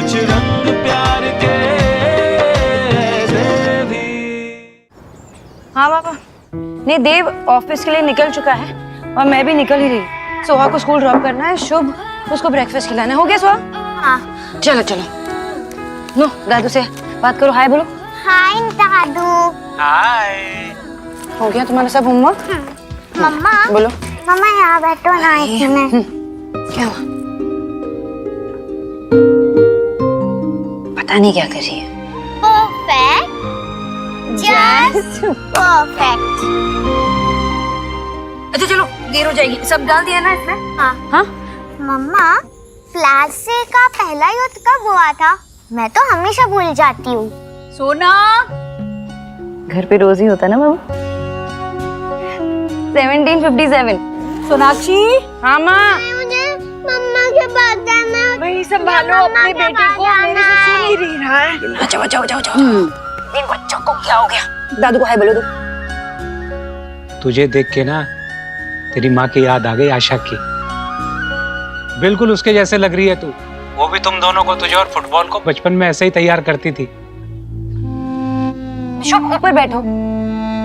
कुछ रंग प्यार के ऐसे भी। हाँ पापा, नहीं देव ऑफिस के लिए निकल चुका है और मैं भी निकल ही रही। सोहा को स्कूल ड्रॉप करना है, शुभ उसको ब्रेकफास्ट खिलाना है। हो गया सोहा? हाँ। चलो चलो, नो दादू से बात करो, हाय बोलो। हाय दादू। हाय। हो गया तुम्हारा सब होमवर्क? मम्मा बोलो। मम्मा यहाँ बैठो ना इसमें। क्या हुआ? पता नहीं क्या कर रही है। Perfect, just perfect. अच्छा चलो, देर हो जाएगी। सब डाल दिया ना इसमें? हाँ। हाँ मम्मा, प्लास्टिक का पहला युद्ध कब हुआ था? मैं तो हमेशा भूल जाती हूँ। सोना, घर पे रोज ही होता ना बाबू। 1757। सोनाक्षी। हाँ माँ। मुझे मम्मा के पास जाना है। वही संभालो अपने बेटे को, मेरे से सुन ही नहीं रहा है। अच्छा जाओ जाओ जाओ। इन बच्चों को क्या हो गया? दादू को हाय बोलो दो। तुझे देख के ना तेरी माँ की याद आ गई, आशा की। बिल्कुल उसके जैसे लग रही है तू। वो भी तुम दोनों को, तुझे और फुटबॉल को बचपन में ऐसे ही तैयार करती थी। शुभ ऊपर बैठो,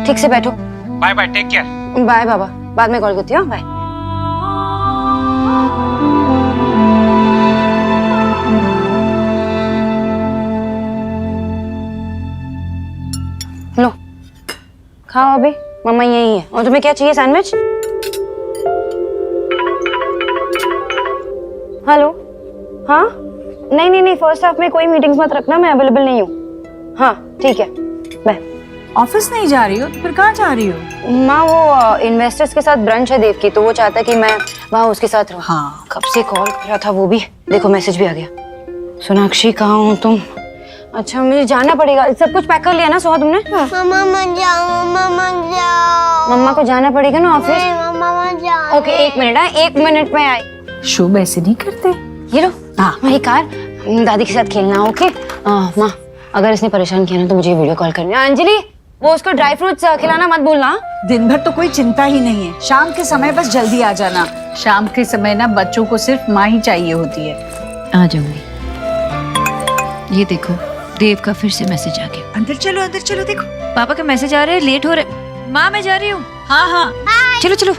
ठीक से बैठो। Bye bye, take care. Bye बाबा, बाद में कॉल करती हूँ। बाय। लो खाओ अभी, मम्मा यही है। और तुम्हें क्या चाहिए? सैंडविच? हेलो, हाँ नहीं नहीं नहीं, फर्स्ट हाफ में कोई मीटिंग्स मत रखना, मैं अवेलेबल नहीं हूँ। हाँ ठीक है, बाय। ऑफिस नहीं जा रही हो तो फिर कहाँ जा रही हो? माँ वो इन्वेस्टर्स के साथ ब्रंच है देव की, तो वो चाहता है कि मैं वहाँ उसके साथ रहूँ। हाँ। कब से कॉल कर रहा था वो भी, देखो मैसेज भी आ गया। सोनाक्षी कहाँ हो तुम? अच्छा मुझे जाना पड़ेगा। सब कुछ पैक कर लिया ना सोहा तुमने? मम्मा मत जाओ, मम्मा मत जाओ। मम्मा को जाना पड़ेगा ना ऑफिस। नहीं, मम्मा मत जाओ। ओके एक मिनट, हाँ 1 मिनट में आई। शुभ ऐसे नहीं करते। ये लो, हाँ। वही कार, दादी के साथ खेलना। ओके माँ, अगर इसने परेशान किया ना तो मुझे वीडियो कॉल करनी है। अंजलि वो उसको ड्राई फ्रूट्स खिलाना मत भूलना। दिन भर तो कोई चिंता ही नहीं है, शाम के समय बस जल्दी आ जाना। शाम के समय ना बच्चों को सिर्फ माँ ही चाहिए होती है। आ जाऊंगी। ये देखो देव का फिर से मैसेज आ गया। अंदर चलो देखो। पापा के मैसेज आ रहे हैं, लेट हो रहे। माँ मैं जा रही हूँ। हाँ हाँ। चलो चलो।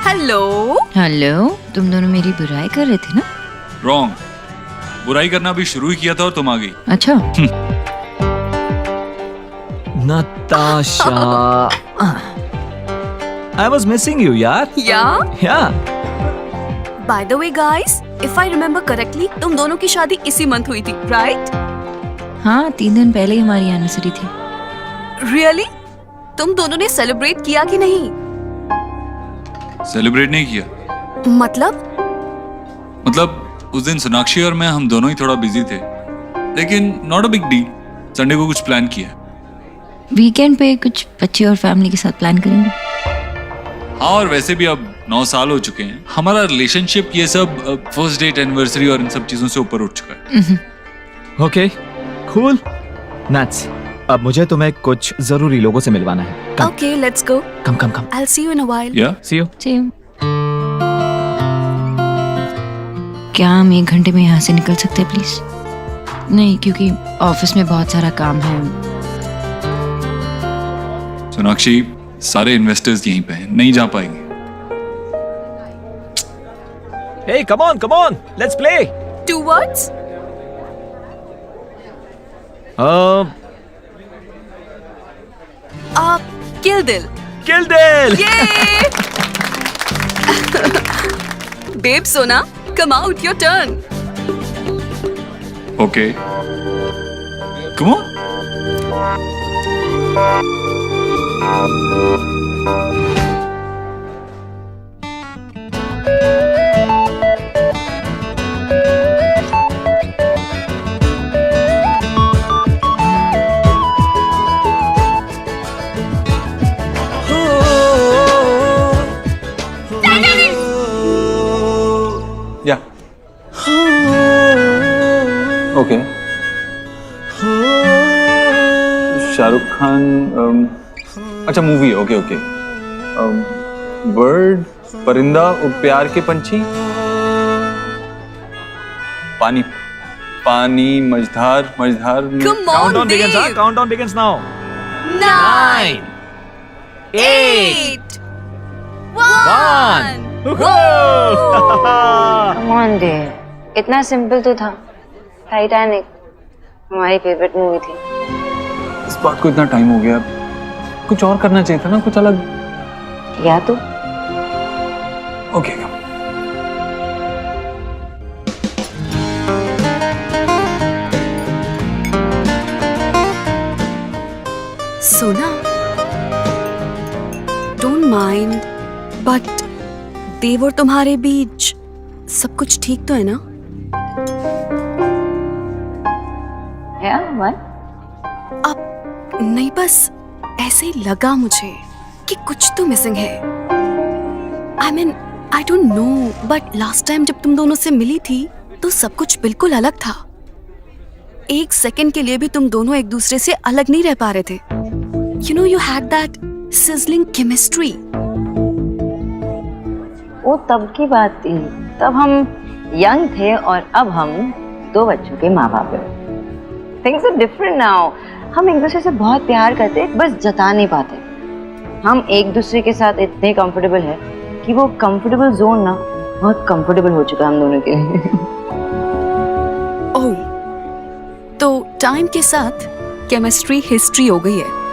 हेलो। हेलो, तुम दोनों मेरी बुराई कर रहे थे ना? रॉन्ग, बुराई करना भी शुरू ही किया था और तुम आ गई। अच्छा। Natasha, I was missing you, यार। Yeah. By the way, guys, if I remember correctly, तुम दोनों की शादी इसी मंथ हुई थी, right? हाँ 3 दिन पहले ही हमारी एनिवर्सरी थी। Really? तुम दोनों ने सेलिब्रेट किया कि नहीं? सेलिब्रेट नहीं किया। मतलब उस दिन सोनाक्षी और मैं, हम दोनों ही थोड़ा बिजी थे, लेकिन not a big deal. Sunday को कुछ प्लान किया। वीकेंड पे कुछ बच्चे और फैमिली के साथ प्लान करेंगे। हाँ, और वैसे भी अब 9 साल हो चुके हैं हमारा रिलेशनशिप, ये सब फर्स्ट डेट, एनिवर्सरी और इन सब चीजों से ऊपर उठ चुका है। Okay, cool. Nuts. अब मुझे तुम्हें कुछ जरूरी लोगों से मिलवाना है। Come. Okay, let's go. Come. I'll see you in a while. Yeah? See you. Same. क्या हम 1 घंटे में यहाँ से निकल सकते हैं प्लीज? नहीं, क्योंकि ऑफिस में बहुत सारा काम है। सोनाक्षी, सारे इन्वेस्टर्स यहीं पे हैं, नहीं जा पाएंगे। Hey, come on. Let's play. 2 words? Kill Dil. Kill Dil. Yay! Babe, Sona, come out, your turn. Okay. Come on. Yeah. Okay. Shahrukh Khan अच्छा मूवी है, ओके ओके। बर्ड, परिंदा और प्यार के पंछी, पानी पानी मझधार मझधार। Come on, Dave. Countdown begins now. 9, 8, 1. Come on Dave, इतना सिंपल तो था। टाइटैनिक हमारी फेवरेट मूवी थी। इस बात को इतना टाइम हो गया, कुछ और करना चाहिए था ना, कुछ अलग। या तो ओके सोना, डोंट माइंड, बट देव और तुम्हारे बीच सब कुछ ठीक तो है ना? अब नहीं, बस ऐसे ही लगा मुझे कि कुछ तो मिसिंग है। I mean I don't know, but last time जब तुम दोनों से मिली थी तो सब कुछ बिल्कुल अलग था। एक सेकंड के लिए भी तुम दोनों एक दूसरे से अलग नहीं रह पा रहे थे। You know, you had that sizzling chemistry. वो तब की बात थी, तब हम यंग थे और अब हम 2 बच्चों के माँ बाप हैं। Things are different now. हम एक दूसरे से बहुत प्यार करते, बस जता नहीं पाते। हम एक दूसरे के साथ इतने कंफर्टेबल है कि वो कंफर्टेबल जोन ना बहुत कंफर्टेबल हो चुका है हम दोनों के लिए। ओह, तो टाइम के साथ केमिस्ट्री हिस्ट्री हो गई है।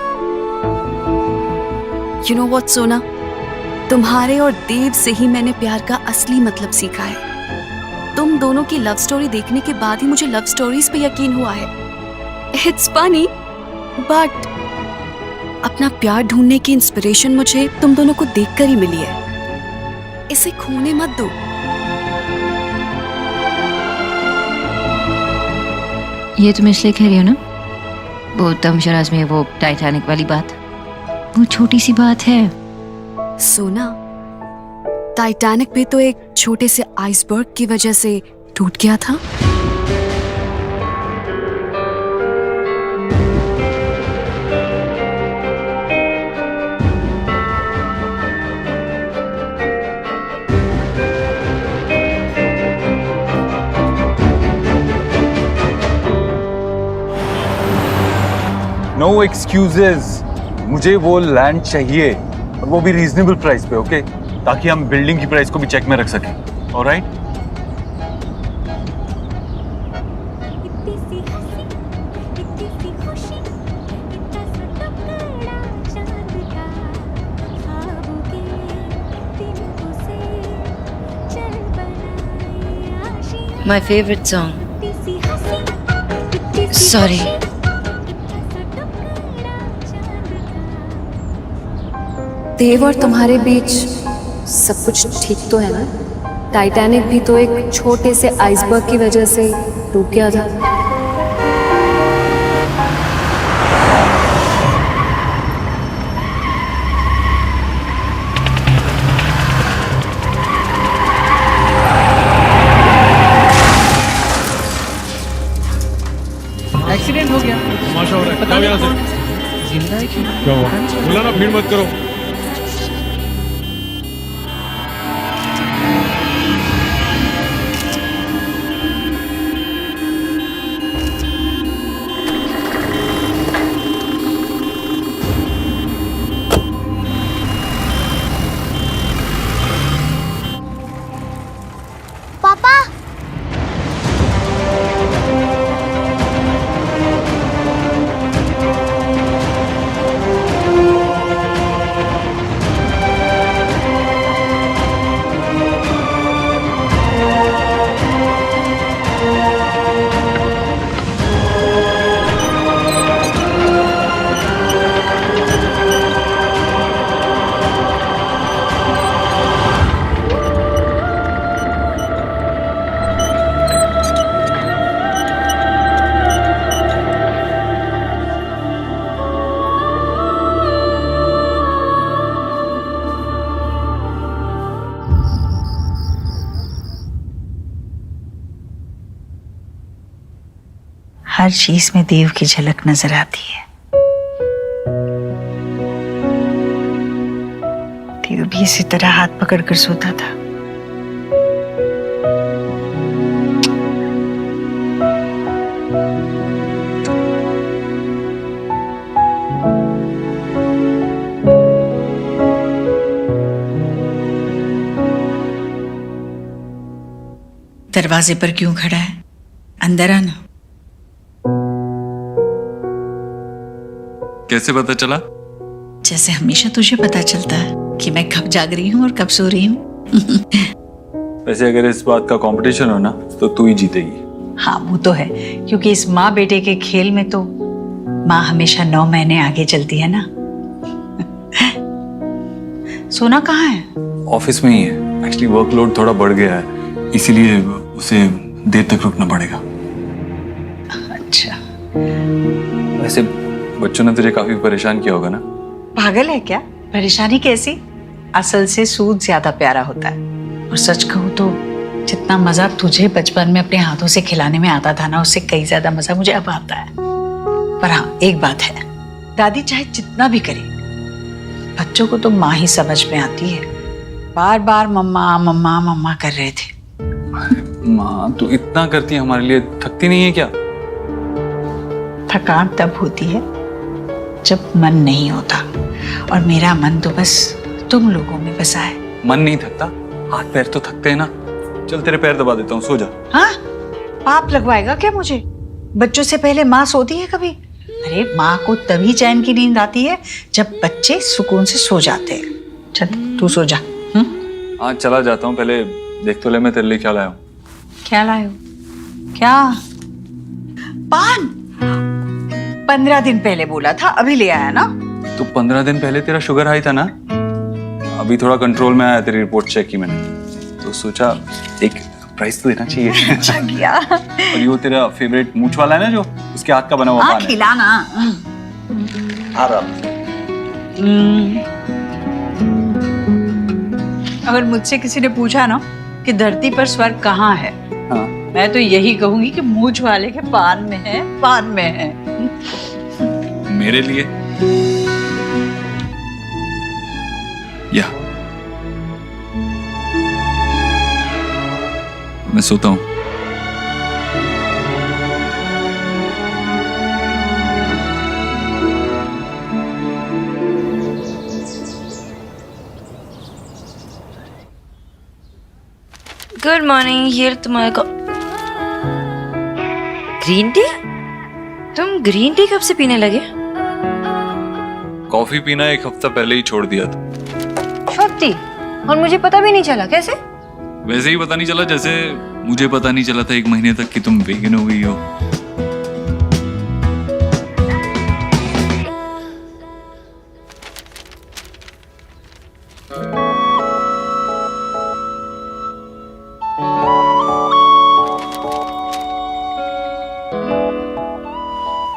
यू नो व्हाट सोना, तुम्हारे और देव से ही मैंने प्यार का असली मतलब सीखा है। तुम दोनों की लव स्टोरी देखने के बाद ही मुझे लव स्टोरीज पे यकीन हुआ है। इट्स फनी, बट अपना प्यार ढूंढने की इंस्पिरेशन मुझे तुम दोनों को देखकर ही मिली है। इसे खोने मत दो। ये तुम इसलिए कह रही हो ना, वो तमशराज में वो टाइटैनिक वाली बात, वो छोटी सी बात है। सोना, टाइटैनिक भी तो एक छोटे से आइसबर्ग की वजह से टूट गया था। नो एक्सक्यूजेस, मुझे वो लैंड चाहिए और वो भी रीजनेबल प्राइस पे, ओके? ताकि हम बिल्डिंग की प्राइस को भी चेक में रख सकें। Alright? My favorite song. Sorry. देव और तुम्हारे बीच सब कुछ ठीक तो है ना? टाइटैनिक भी तो एक छोटे से आइसबर्ग की वजह से टूट गया था। एक्सीडेंट हो गया, तमाशा हो रहा है। जाओ यहाँ से। जिंदा है क्यों? क्या हुआ? बोला ना भीड़ मत करो। पापा, हर चीज में देव की झलक नजर आती है। भी इसी तरह हाथ पकड़कर सोता था। दरवाजे पर क्यों खड़ा है? अंदर आना। कैसे पता चला? जैसे हमेशा तुझे पता चलता है कि मैं कब जाग रही हूँ और कब सो रही हूँ। वैसे अगर इस बात का कंपटीशन हो ना तो तू ही जीतेगी। हाँ वो तो है, क्योंकि इस माँ बेटे के खेल में तो माँ हमेशा 9 महीने आगे चलती है ना। सोना कहाँ है? ऑफिस में ही है। एक्चुअली वर्कलोड थोड़ा बढ़ गया है, इसीलिए उसे देर तक रुकना पड़ेगा। अच्छा, वैसे बच्चों ने तुझे काफी परेशान किया होगा ना? पागल है क्या? परेशानी कैसी? असल से सूद ज्यादा प्यारा होता है। और सच कहूँ तो जितना मजा तुझे बचपन में अपने हाथों से खिलाने में आता था ना, उससे कई ज्यादा मजा मुझे अब आता है। पर हाँ, एक बात है, दादी चाहे जितना भी करे, बच्चों को तो माँ ही समझ में आती है। बार बार मम्मा मम्मा मम्मा कर रहे थे। माँ तू इतना करती है हमारे लिए, थकती नहीं है क्या? थकान तब होती है जब मन नहीं होता, और मेरा मन तो बस तुम लोगों में बसा है। मन नहीं थकता, हाथ पैर तो थकते हैं ना। चल तेरे पैर दबा देता हूँ, सो जा। हाँ, पाप लगवाएगा क्या मुझे? बच्चों से पहले माँ सोती है कभी? अरे माँ को तभी चैन की नींद आती है जब बच्चे सुकून से सो जाते हैं। चल तू सो जा। हाँ चला जाता हूँ, पहले देख तो ले मैं तेरे लिए क्या लाया हूँ। क्या लाए हो? क्या? पान? 15 दिन पहले बोला था, अभी ले आया ना? तो 15 दिन पहले तेरा शुगर हाई था ना, अभी थोड़ा कंट्रोल में आया। तेरी रिपोर्ट चेक की मैंने, तो सोचा एक प्राइस तो देना चाहिए। अच्छा किया। और ये वो तेरा फेवरेट मूंछ वाला है ना, जो उसके हाथ का बना हुआ हाँ, पान है। खिलाना। आराम से। अगर मुझसे किसी ने पूछा ना कि धरती पर स्वर्ग कहाँ है, हाँ। मैं तो यही कहूंगी कि मूंछ वाले के पान में है, पान में है। मेरे लिए या मैं सोता हूँ। गुड मॉर्निंग, ये तुम्हारा ग्रीन टी? तुम ग्रीन टी कब से पीने लगे? कॉफी पीना 1 हफ्ता पहले ही छोड़ दिया था। सच्ची? और मुझे पता भी नहीं चला, कैसे? वैसे ही पता नहीं चला जैसे मुझे पता नहीं चला था 1 महीने तक कि तुम वेगन हो गई हो।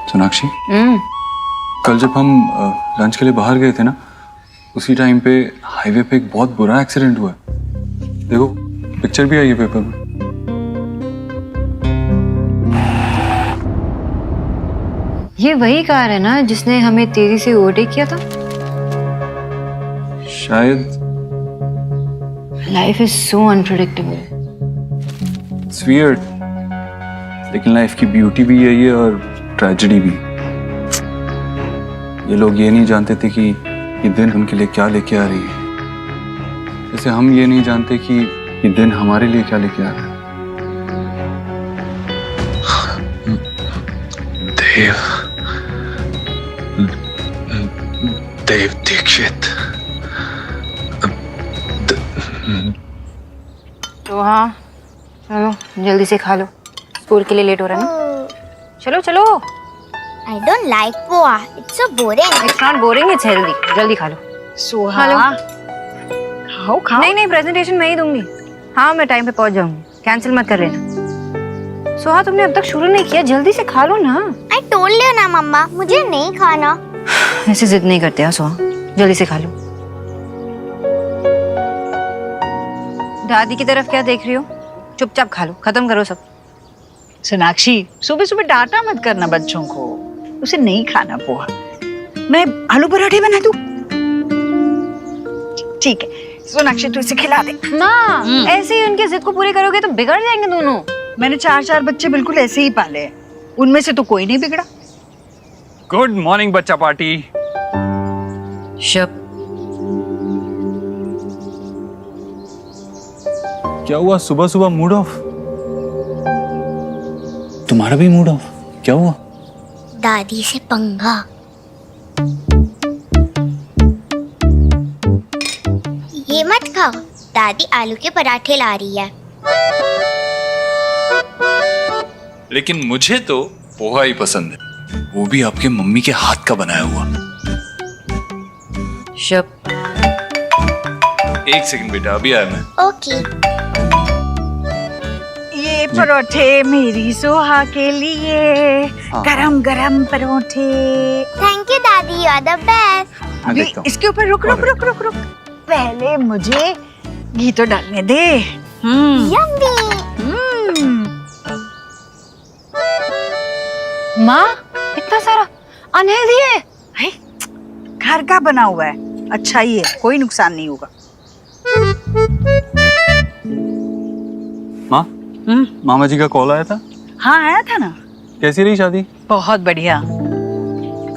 सोनाक्षी, कल जब हम लंच के लिए बाहर गए थे ना, उसी टाइम पे हाईवे पे एक बहुत बुरा एक्सीडेंट हुआ। देखो पिक्चर भी आई है पेपर में। ये वही कार है ना जिसने हमें तेजी से ओवरटेक किया था? शायद। Life is so unpredictable. It's weird, लेकिन लाइफ की ब्यूटी भी यही है और ट्रेजेडी भी। ये लोग ये नहीं जानते थे कि ये दिन उनके लिए क्या लेके आ रही है, जैसे हम ये नहीं जानते कि ये दिन हमारे लिए क्या लेके आ रहा है। देव दीक्षित। तो हाँ, चलो जल्दी से खा लो, स्कूल के लिए लेट हो रहा है ना। चलो चलो। I don't like poha. It's so boring. It's not boring, it's healthy. जल्दी खा लो। सोहा, हेलो। खाओ खाओ। नहीं प्रेजेंटेशन मैं ही दूंगी। हाँ मैं टाइम पे पहुंच जाऊंगी, कैंसिल मत कर लेना। सोहा तुमने अब तक शुरू नहीं किया, जल्दी से खा लो ना। I told you ना मम्मा, मुझे नहीं खाना। ऐसे जिद नहीं करते हैं सोहा, जल्दी से खा लो। दादी की तरफ क्या देख रही हो? चुपचाप खा लो, खत्म करो सब। सोनाक्षी, सुबह सुबह डांटा मत करना बच्चों को, उसे नहीं खाना पोहा। मैं आलू पराठे बना दूं? ठीक है सोनाक्षी तू इसे खिला दे। माँ ऐसे ही उनकी जिद को पूरी करोगे तो बिगड़ जाएंगे दोनों। मैंने 4 बच्चे बिल्कुल ऐसे ही पाले हैं, उनमें से तो कोई नहीं बिगड़ा। गुड मॉर्निंग बच्चा पार्टी। शब क्या हुआ, सुबह सुबह मूड ऑफ? तुम्हारा भी मूड ऑफ? क्या हुआ? दादी से पंगा। ये मत खाओ, दादी आलू के पराठे ला रही है। लेकिन मुझे तो पोहा ही पसंद है, वो भी आपके मम्मी के हाथ का बनाया हुआ। शब एक सेकंड बेटा, अभी आया मैं। ओके। ये परोठे मेरी सोहा के लिए, गरम गरम परोठे। थैंक यू दादी, यू आर द बेस्ट। मैं अभी देखता हूँ। इसके ऊपर रुक रुक रुक रुक रुक, पहले मुझे घी तो डालने दे। यम्मी। माँ इतना सारा अनहेल्दी है। है, घर का बना हुआ है, अच्छा ही है, कोई नुकसान नहीं होगा। माँ, मामा जी का कॉल आया था? हाँ आया था ना। कैसी रही शादी? बहुत बढ़िया।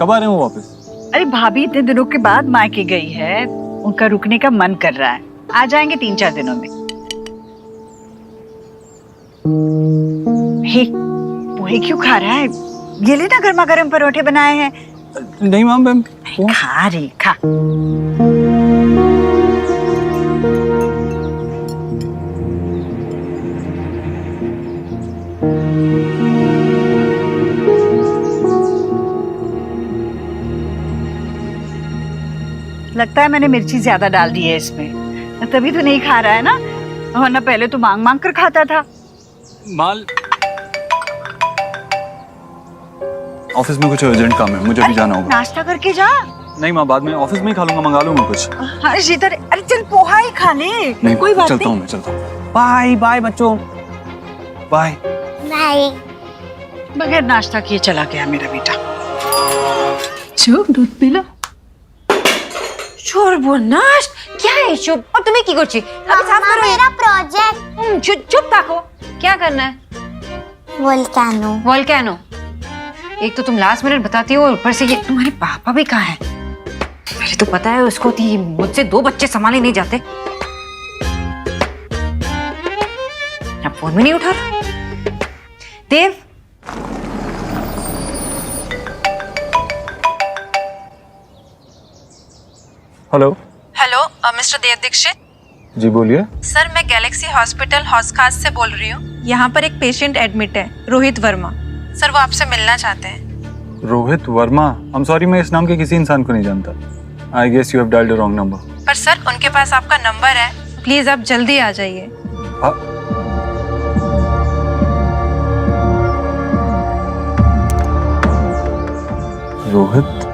कब आ रहे हो वापस? अरे भाभी इतने दिनों के बाद मायके गई है, उनका रुकने का मन कर रहा है, आ जाएंगे 3-4 दिनों में। हे, पोहे क्यों खा रहा है? ये ले ना गर्मा गर्म परोठे बनाए हैं। नहीं माम, मैं खा रे खा। लगता है मैंने मिर्ची ज्यादा डाल दी है इसमें, तभी तो नहीं खा रहा है ना, वरना पहले तो मांग मांग कर खाता था। माल ऑफिस में कुछ अर्जेंट काम है, मुझे भी जाना होगा। नाश्ता करके जा। नहीं माँ, बाद में ऑफिस में ही खा लूंगा, मंगा लूंगा कुछ। हाँ शीतल, अरे चल पोहा ही खा ले। नहीं कोई बात चलता नहीं। हूँ, मैं चलता हूँ। बाय बाय बच्चों, बाय। बाय। बगैर नाश्ता किए चला गया मेरा बेटा। शुभ दूध पी लो। সর্বনাশ क्या है शुभ? और तुम्हें की করছি? अभी साफ मम्मा, करो ये। मेरा प्रोजेक्ट। चुप चुप ताको। क्या करना है? वोल्केनो। वोल्केनो। एक तो तुम लास्ट मिनट बताती हो, ऊपर से ये तुम्हारे पापा भी कहाँ हैं? पहले तो पता है उसको थी मुझसे 2 बच्चे संभाले नहीं जाते। अब फोन भी नहीं उठा रहा। देव, हेलो। हेलो मिस्टर देव दीक्षित। जी बोलिए। सर मैं गैलेक्सी हॉस्पिटल हॉस्कास से बोल रही हूँ। यहाँ पर एक पेशेंट एडमिट है, रोहित वर्मा। सर वो आपसे मिलना चाहते हैं। Rohit Varma? I am sorry, मैं इस नाम के किसी इंसान को नहीं जानता। I guess you have dialled the wrong number. पर सर उनके पास आपका नंबर है, प्लीज आप जल्दी आ जाइए। रोहित?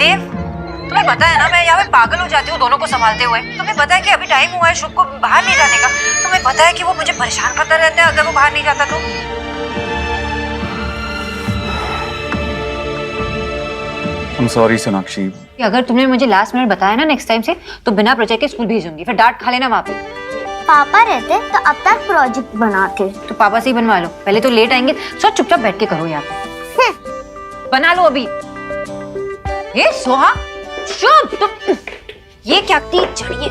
देव, तुम्हें पता है ना मैं यहाँ पे पागल हो जाती हूँ दोनों को संभालते हुए। तुम्हें पता है कि अभी टाइम हुआ है शुभ को बाहर नहीं जाने का। तुम्हें पता है कि वो मुझे परेशान करता रहता है अगर वो बाहर नहीं जाता तो। आई एम सॉरी सोनाक्षी। अगर तुमने मुझे लास्ट मिनट बताया ना नेक्स्ट टाइम से, तो बिना प्रोजेक्ट के स्कूल भेजूंगी, फिर डांट खा लेना वहाँ पे। पापा रहते तो अब तक प्रोजेक्ट बनाते। तो पापा से ही बनवा लो, पहले तो लेट आएंगे। सो चुपचाप बैठ के करो यहाँ पे। बना लो अभी। ये सोहा, शुभ तुम ये क्या की चढ़िए।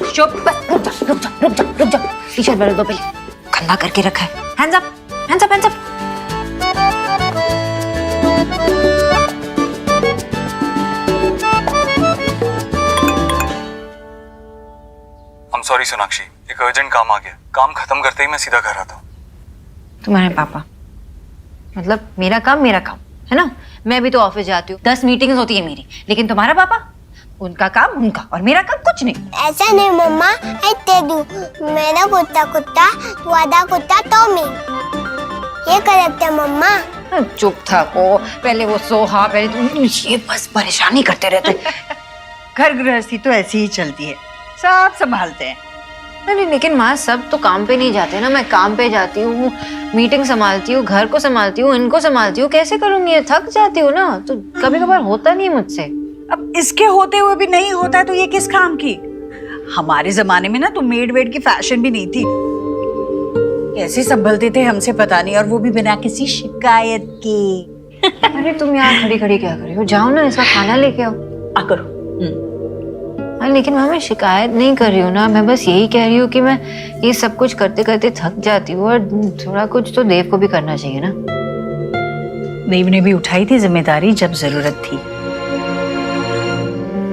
शुभ बस रुक जा रुक जा रुक जा रुक जा। टी शर्ट बदल दो पहले, गंदा करके रखा है। Hands up hands up hands up. I am sorry Sonakshi, एक अर्जेंट काम आ गया। काम खत्म करते ही मैं सीधा घर आता हूँ। तुम्हारे पापा मतलब मेरा काम है ना। मैं भी तो ऑफिस जाती हूँ, 10 मीटिंग्स होती है मेरी, लेकिन तुम्हारा पापा, उनका काम उनका और मेरा काम कुछ नहीं। ऐसा नहीं मम्मा, ऐसे दू मेरा कुत्ता कुत्ता, तू आधा कुत्ता तो मैं। ये करते मम्मा। चुप था को, पहले वो सोहा, पहले तुम, ये बस परेशानी करते रहते। घर गृहस्थी तो ऐसी ही चलती है, सब संभालते हैं। नहीं लेकिन माँ सब तो काम पे नहीं जाते ना, मैं काम पे जाती हूँ। मीटिंग संभालती हूँ, घर को संभालती हूँ, इनको संभालती हूँ, कैसे करूंगी? ये थक जाती हूँ ना, तो कभी कभार होता नहीं है मुझसे। अब इसके होते हुए भी नहीं होता है तो ये किस काम की? हमारे जमाने में ना तो मेड वेड की फैशन भी नहीं थी। कैसे संभलते थे हमसे पता नहीं, और वो भी बिना किसी शिकायत के। अरे तुम यहाँ खड़ी खड़ी क्या कर रही हो? जाओ ना, इसका खाना लेके आओ। आ करो। हाँ, लेकिन मैं शिकायत नहीं कर रही हूँ ना, मैं बस यही कह रही हूँ कि मैं ये सब कुछ करते करते थक जाती हूँ, और थोड़ा कुछ तो देव को भी करना चाहिए ना। देव ने भी उठाई थी जिम्मेदारी जब जरूरत थी।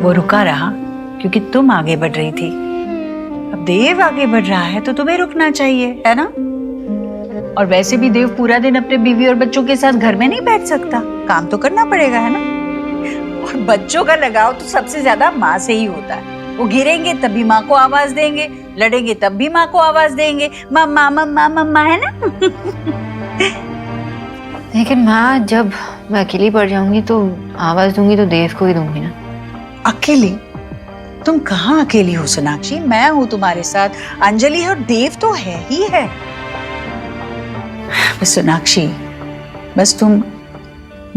वो रुका रहा क्योंकि तुम आगे बढ़ रही थी। अब देव आगे बढ़ रहा है तो तुम्हें रुकना चाहिए, है ना? और वैसे भी देव पूरा दिन अपने बीवी और बच्चों के साथ घर में नहीं बैठ सकता, काम तो करना पड़ेगा, है ना? और बच्चों का लगाव तो सबसे ज्यादा माँ से ही होता है। वो गिरेंगे तब भी माँ को आवाज देंगे, लड़ेंगे तब भी माँ को आवाज देंगे, मम्मा मम्मा मम्मा, है ना? लेकिन माँ, जब मैं अकेली पड़ जाऊंगी तो आवाज दूंगी तो देव को ही दूंगी ना। अकेली? तुम कहाँ अकेली हो सोनाक्षी? मैं हूँ तुम्हारे साथ, अंजलि है और देव तो है ही है। बस सोनाक्षी, बस तुम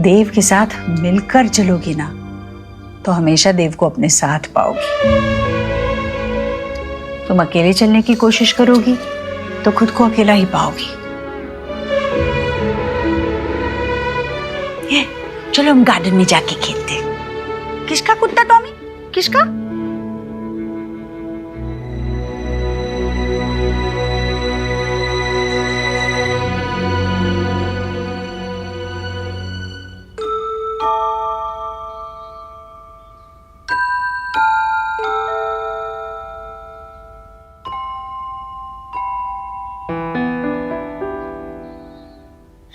देव के साथ मिलकर चलोगी ना तो हमेशा देव को अपने साथ पाओगी। तुम अकेले चलने की कोशिश करोगी तो खुद को अकेला ही पाओगी। चलो हम गार्डन में जाके खेलते हैं। किसका कुत्ता टॉमी? किसका?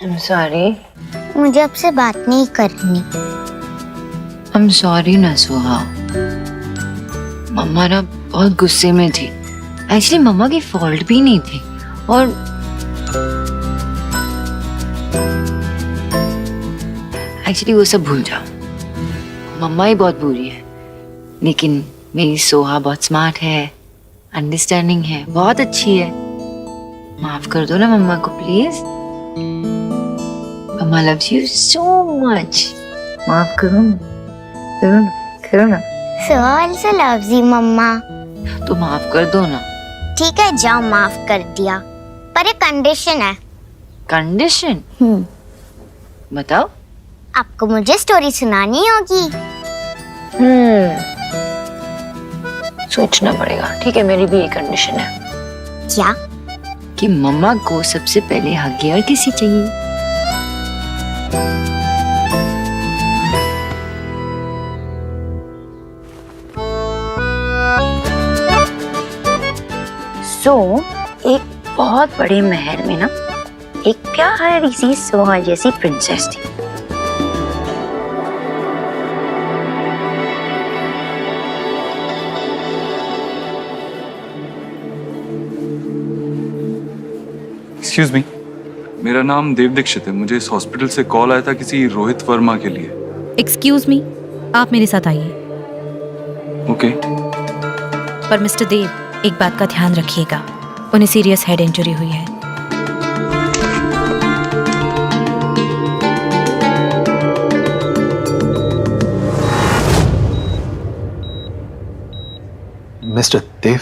I'm sorry. मुझे आपसे बात नहीं करनी। I'm sorry ना सुहा। मम्मा ना बहुत गुस्से में थी। एक्चुअली मम्मा की फॉल्ट भी नहीं थी, और एक्चुअली वो सब भूल जाओ। मम्मा ही बहुत बुरी है, लेकिन मेरी सोहा बहुत स्मार्ट है, अंडरस्टैंडिंग है, बहुत अच्छी है। माफ कर दो ना मम्मा को please. Mamma loves you so much. माफ करो ना, करो ना, करो ना। So also loves you, मम्मा। तो माफ कर दो ना। ठीक है, जाओ, माफ कर दिया, पर एक कंडीशन है। कंडीशन? बताओ। आपको मुझे स्टोरी सुनानी होगी। सोचना पड़ेगा। ठीक है, मेरी भी एक कंडीशन है। क्या? कि मम्मा को सबसे पहले हग और किसी चाहिए। एक बहुत बड़े महल में ना एक प्यारी सी सोहा जैसी प्रिंसेस थी। एक्सक्यूज मी, मेरा नाम देव दीक्षित है। मुझे इस हॉस्पिटल से कॉल आया था किसी रोहित वर्मा के लिए। एक्सक्यूज मी, आप मेरे साथ आइए। ओके। पर मिस्टर देव, एक बात का ध्यान रखिएगा, उन्हें सीरियस हेड इंजरी हुई है। Mister Dev.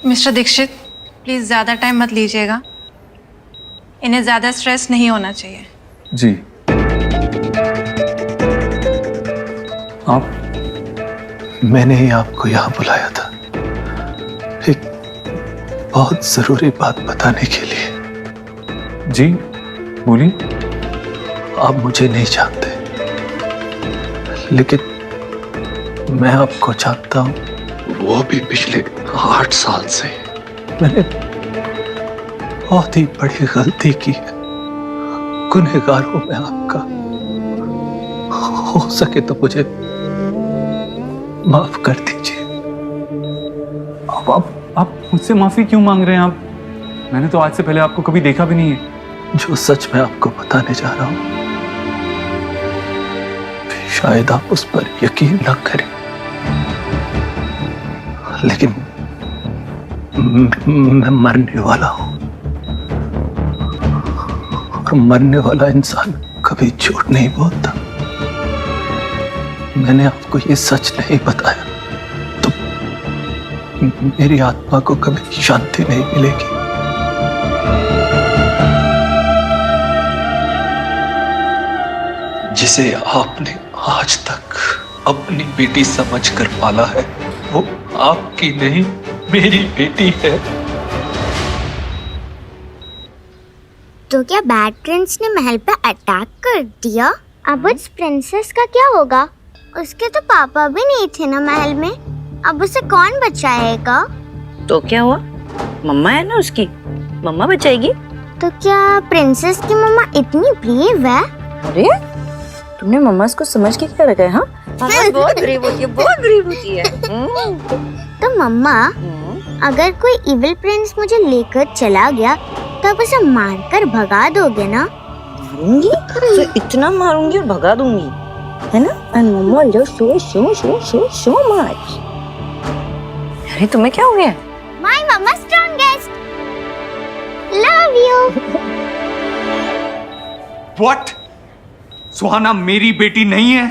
Mister Dikshit, please ज्यादा टाइम मत लीजिएगा, इन्हें ज्यादा स्ट्रेस नहीं होना चाहिए। जी। आप? मैंने ही आपको यहाँ बुलाया था एक बहुत जरूरी बात बताने के लिए। जी बोलिए। आप मुझे नहीं जानते, लेकिन मैं आपको जानता हूँ, वो भी पिछले 8 साल से। मैंने बहुत ही बड़ी गलती की है, गुनहगार हूं मैं आपका। हो सके तो मुझे माफ कर दीजिए। आप मुझसे माफी क्यों मांग रहे हैं? आप, मैंने तो आज से पहले आपको कभी देखा भी नहीं है। जो सच मैं आपको बताने जा रहा हूं, शायद आप उस पर यकीन न करें, लेकिन मैं मरने वाला हूं। और मरने वाला इंसान कभी झूठ नहीं बोलता। मैंने आपको ये सच नहीं बताया तो मेरी आत्मा को कभी शांति नहीं मिलेगी। जिसे आपने आज तक अपनी बेटी समझकर पाला है वो आपकी नहीं मेरी बेटी है। तो क्या बैड प्रिंस ने महल पे अटैक कर दिया? अब उस प्रिंसेस का क्या होगा? उसके तो पापा भी नहीं थे ना महल में, अब उसे कौन बचाएगा? तो क्या हुआ, मम्मा है ना उसकी, मम्मा बचाएगी। तो क्या प्रिंसेस की मम्मा इतनी ब्रेव है? अरे तुमने मम्मा को समझ के क्या रखा है? हाँ मम्मा बहुत ब्रेव होती है, बहुत ब्रेव होती है। तो मम्मा अगर कोई इविल प्रिंस मुझे लेकर चला गया तो आप उसे मारकर भगा दोगे ना? मारूंगी तो इतना मारूंगी और भगा दूंगी, है ना? And mamma will just so much. अरे तुम्हें क्या हो गया? My mamma strongest, love you. What? Suhana मेरी बेटी नहीं है?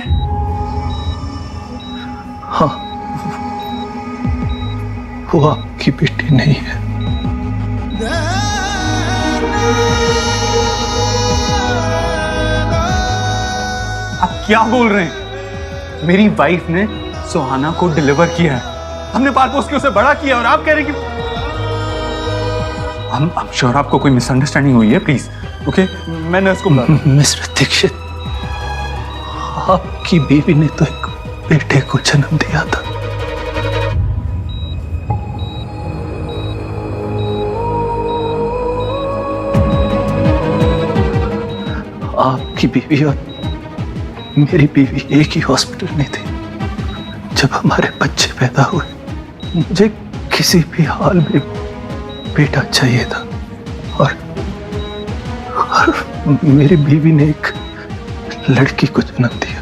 हाँ, वो आपकी बेटी नहीं है। आप क्या बोल रहे हैं? मेरी वाइफ ने सुहाना को डिलीवर किया है, हमने पार पोस के उसे बड़ा किया और आप कह रहे हैं कि हम श्योर आपको कोई मिसअंडरस्टैंडिंग हुई है। प्लीज ओके, मैं नर्स को मिस्टर दीक्षित, आपकी बीवी ने तो एक बेटे को जन्म दिया था। आपकी बीवी और मेरी बीवी एक ही हॉस्पिटल में थी जब हमारे बच्चे पैदा हुए। मुझे किसी भी हाल में बेटा चाहिए था और मेरी बीवी ने एक लड़की को जन्म दिया।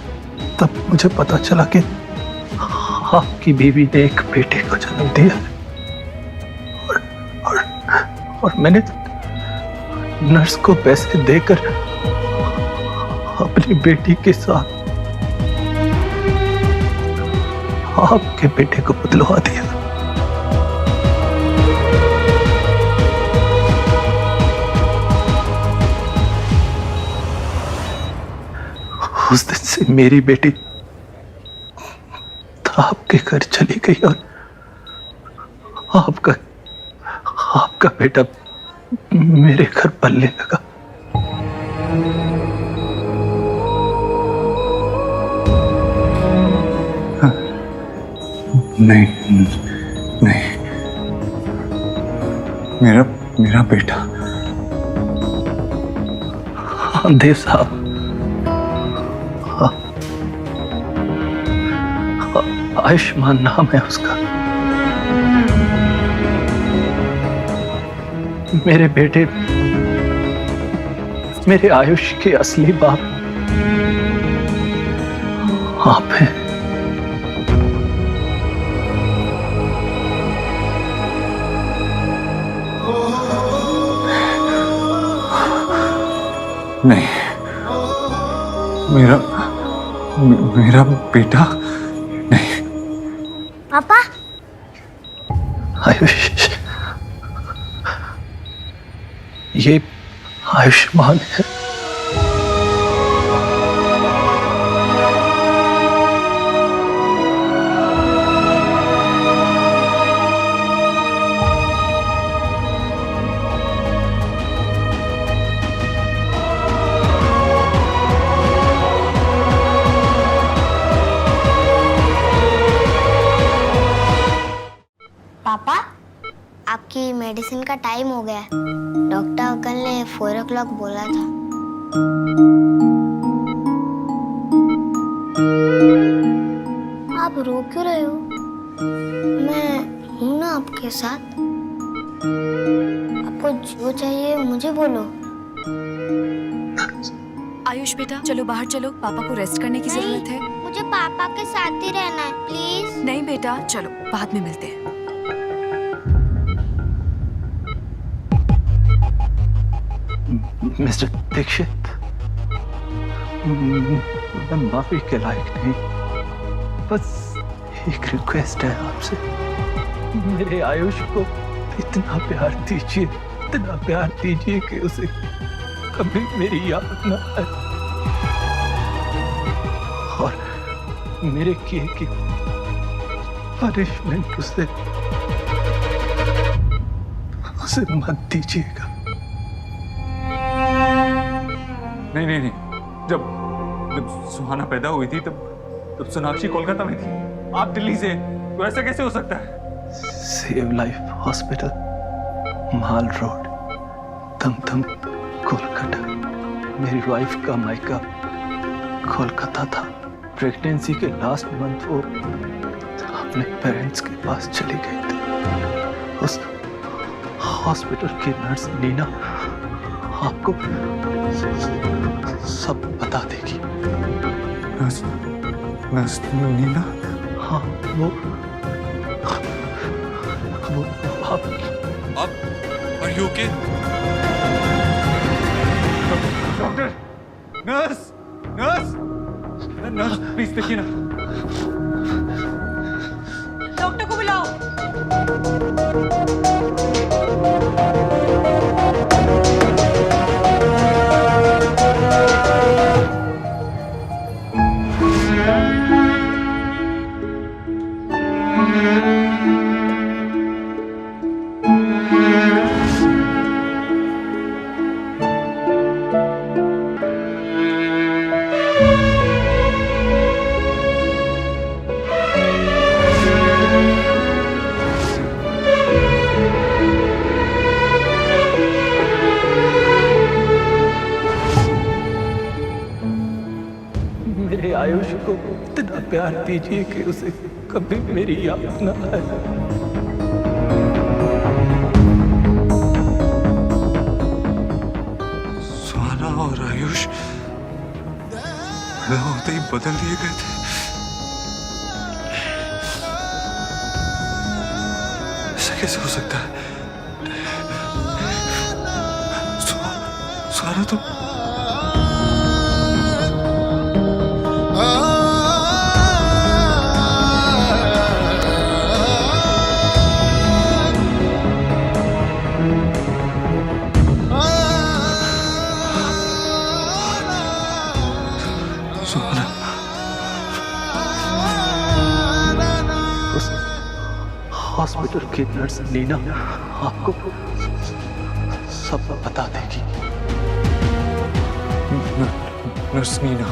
तब मुझे पता चला कि आपकी बीवी ने एक बेटे को जन्म दिया और मैंने नर्स को पैसे देकर अपनी बेटी के साथ आपके बेटे को बदलवा दिया। उस दिन से मेरी बेटी आपके घर चली गई और आपका बेटा मेरे घर पलने लगा। नहीं नहीं, मेरा बेटा। हाँ देव साहब, आयुष्मान नाम है उसका। मेरे बेटे मेरे आयुष के असली बाप आप हैं। नहीं, मेरा बेटा नहीं। पापा, आयुष, ये आयुष्मान है। पापा आपकी मेडिसिन का टाइम हो गया है। डॉक्टर अंकल ने 4 o'clock बोला था। आप रो क्यों रहे हो? मैं हूं ना आपके साथ। आपको जो चाहिए मुझे बोलो। आयुष बेटा चलो बाहर चलो, पापा को रेस्ट करने की जरूरत है। मुझे पापा के साथ ही रहना है प्लीज। नहीं बेटा चलो बाद में मिलते हैं। मिस्टर दीक्षित, मैं माफी के लायक नहीं, बस एक रिक्वेस्ट है आपसे, मेरे आयुष को इतना प्यार दीजिए कि उसे कभी मेरी याद न आए और मेरे किए की पनिशमेंट उसे मत दीजिएगा। नहीं, जब सुहाना पैदा हुई थी तब सोनाक्षी कोलकाता में थी, आप दिल्ली से, तो ऐसा कैसे हो सकता है? सेव लाइफ हॉस्पिटल, माल रोड, दमदम, कोलकाता। मेरी वाइफ का मायका कोलकाता था। प्रेगनेंसी के लास्ट मंथ वो अपने पेरेंट्स के पास चली गई थी। उस हॉस्पिटल की नर्स नीना आपको सब बता देगी। नर्स नीना? हाँ, वो आप Are you okay? Doctor, nurse, please देखिए ना। डॉक्टर को बुलाओ। मेरे आयुष को इतना प्यार दीजिए कि उसे कभी मेरी याद न आए। सुहाना और आयुष पैदा होते ही बदल दिए गए थे। ऐसा कैसे हो सकता है? सुहाना तो हॉस्पिटल की नर्स नीना आपको सब बता देगी। नर्स नीना?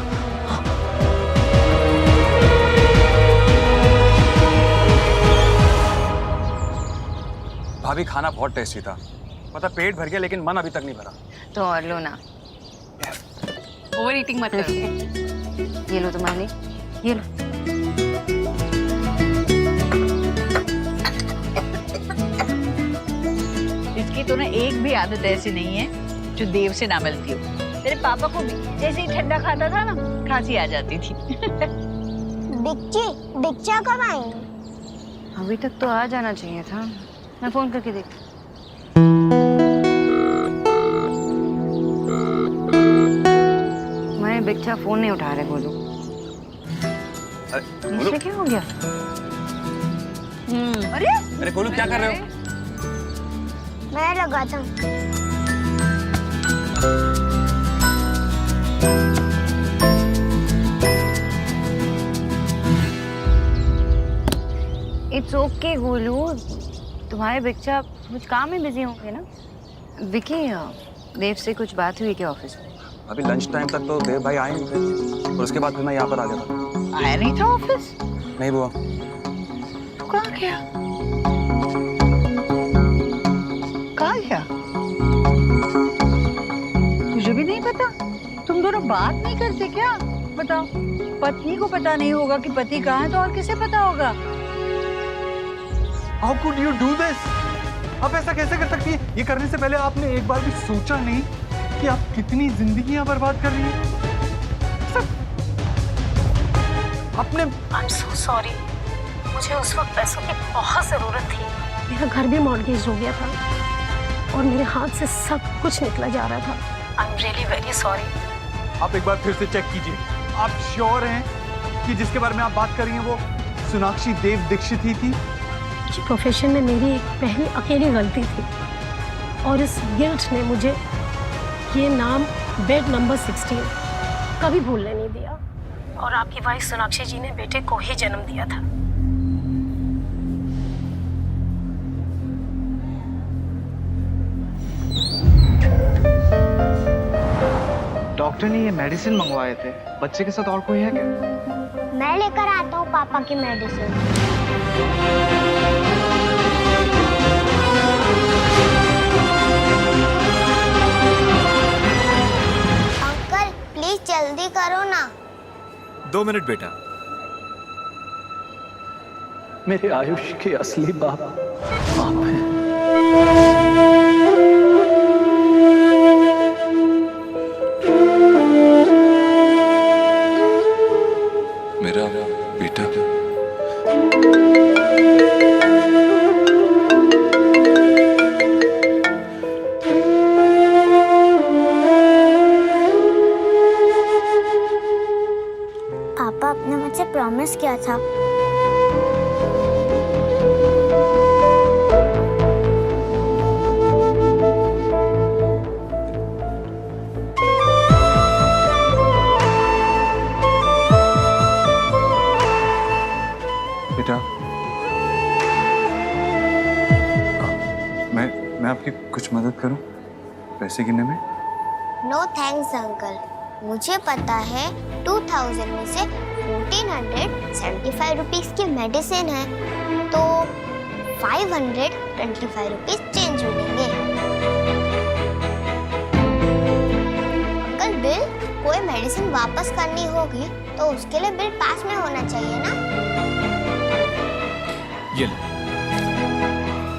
भाभी, खाना बहुत टेस्टी था, मतलब पेट भर गया लेकिन मन अभी तक नहीं भरा। तो और लो ना। ओवर ईटिंग मत करो। ये लो तुम्हारे लिए, ये लो। इसकी तो ना एक भी आदत ऐसी नहीं है जो देव से ना मिलती हो। तेरे पापा को भी जैसे ही ठंडा खाता था ना, खांसी आ जाती थी। दीक्षा कब आएंगे? अभी तक तो आ जाना चाहिए था, मैं फोन करके देखती। मैं बिच्छा फोन नहीं उठा रहे। बोलो इसे क्या हो गया? अरे गोलू, क्या कर रहे हो? मैं लगाता हूँ। इट्स ओके गोलू, तुम्हारे बच्चा कुछ काम में बिजी होंगे ना। विकी, देव से कुछ बात हुई क्या ऑफिस में? अभी लंच टाइम तक तो देव भाई आए नहीं थे और उसके बाद फिर मैं यहाँ पर आ गया था। आया नहीं था ऑफिस? नहीं बुआ। तू कहाँ गया? कहाँ गया? तुझे भी नहीं पता? तुम दोनों बात नहीं करते क्या? बताओ, पत्नी को पता नहीं होगा कि पति कहाँ है तो और किसे पता होगा? How could you do this? आप ऐसा कैसे कर सकती है? ये करने से पहले आपने एक बार भी सोचा नहीं कि आप कितनी जिंदगियां बर्बाद कर रही हैं? आपने I'm so sorry. मुझे उस वक्त पैसों की बहुत जरूरत थी। मेरा घर भी मॉर्गेज हो गया था और मेरे हाथ से सब कुछ निकला जा रहा था। I am really very sorry. आप एक बार फिर से चेक कीजिए। आप श्योर हैं कि जिसके बारे में आप बात कर रही हैं वो सोनाक्षी देव दीक्षित ही थी? जी प्रोफेशन में मेरी एक पहली अकेली गलती थी और इस गिल्ट ने मुझे ये नाम बेड नंबर 16 कभी भूलने नहीं दिया। और आपकी वाइफ सोनाक्षी जी ने बेटे को ही जन्म दिया था। डॉक्टर ने ये मेडिसिन मंगवाए थे, बच्चे के साथ और कोई है क्या? मैं लेकर आता हूँ पापा की मेडिसिन। अंकल प्लीज जल्दी करो ना। 2 मिनट बेटा। मेरे आयुष के असली बाप आप हैं। मेरा बेटा। पापा आपने मुझसे प्रॉमिस किया था। बेटा मैं आपकी कुछ मदद करूं पैसे गिनने में? नो थैंक्स अंकल, मुझे पता है 2000 में से 1475 रुपीस की मेडिसिन है तो 525 रुपीस चेंज मिलेंगे। अंकल बिल कोई मेडिसिन वापस करनी होगी तो उसके लिए बिल पास में होना चाहिए ना। ये ले,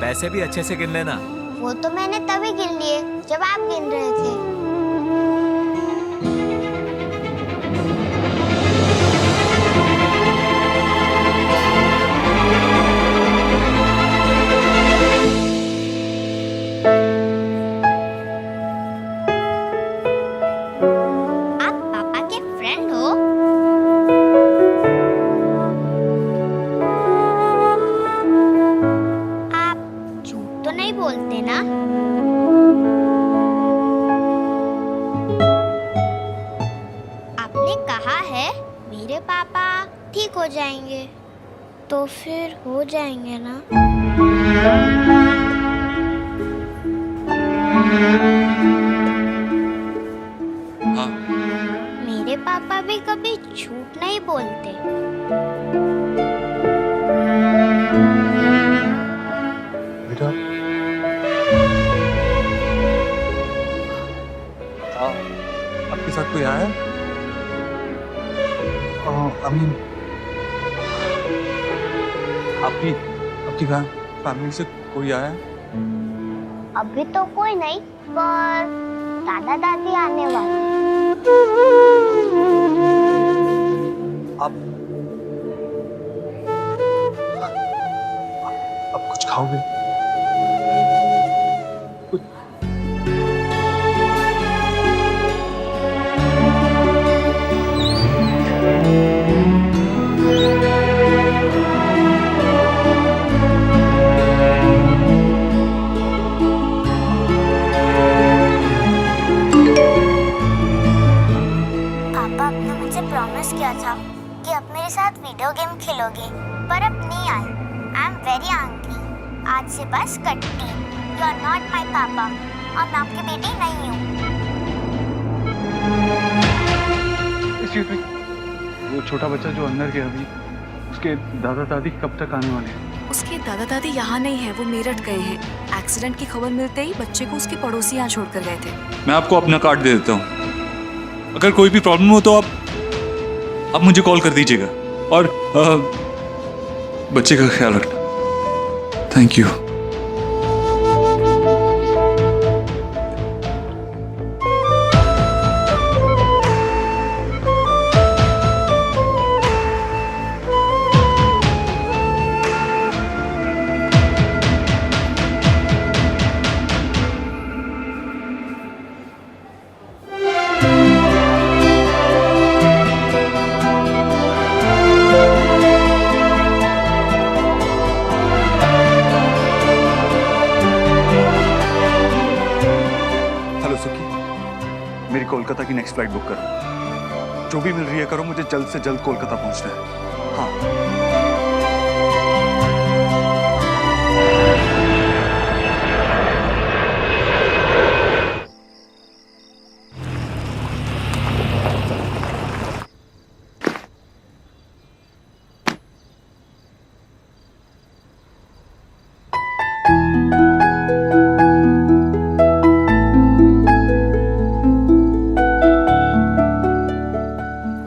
पैसे भी अच्छे से गिन लेना। वो तो मैंने तभी गिन लिए जब आप गिन रहे थे। आप पापा के फ्रेंड हो? आप झूठ तो नहीं बोलते ना? आपने कहा है मेरे पापा ठीक हो जाएंगे तो फिर हो जाएंगे ना? हाँ। मेरे पापा भी कभी झूठ नहीं बोलते। बेटा आपके साथ कोई आया है? अमीन आपकी फैमिली से कोई आया है? अभी तो कोई नहीं पर दादा दादी आने वाले। आप कुछ खाओगे? पापा आपने मुझे प्रॉमिस किया था कि आप मेरे साथ वीडियो गेम खेलोगे पर अब नहीं आए। I am very angry. आज से बस कट्टी। यू आर नॉट माय पापा और मैं आपकी बेटी नहीं हूँ। वो छोटा बच्चा जो अंदर गया अभी, उसके दादा दादी कब तक आने वाले हैं? उसके दादा दादी यहाँ नहीं है, वो मेरठ गए हैं। एक्सीडेंट की खबर मिलते ही बच्चे को उसके पड़ोसी यहाँ छोड़कर गए थे। मैं आपको अपना कार्ड दे देता हूँ, अगर कोई भी प्रॉब्लम हो तो आप मुझे कॉल कर दीजिएगा और बच्चे का ख्याल रखना। Thank you. लो सुखी, मेरी कोलकाता की नेक्स्ट फ्लाइट बुक करो। जो भी मिल रही है करो, मुझे जल्द से जल्द कोलकाता पहुंचना है। हाँ।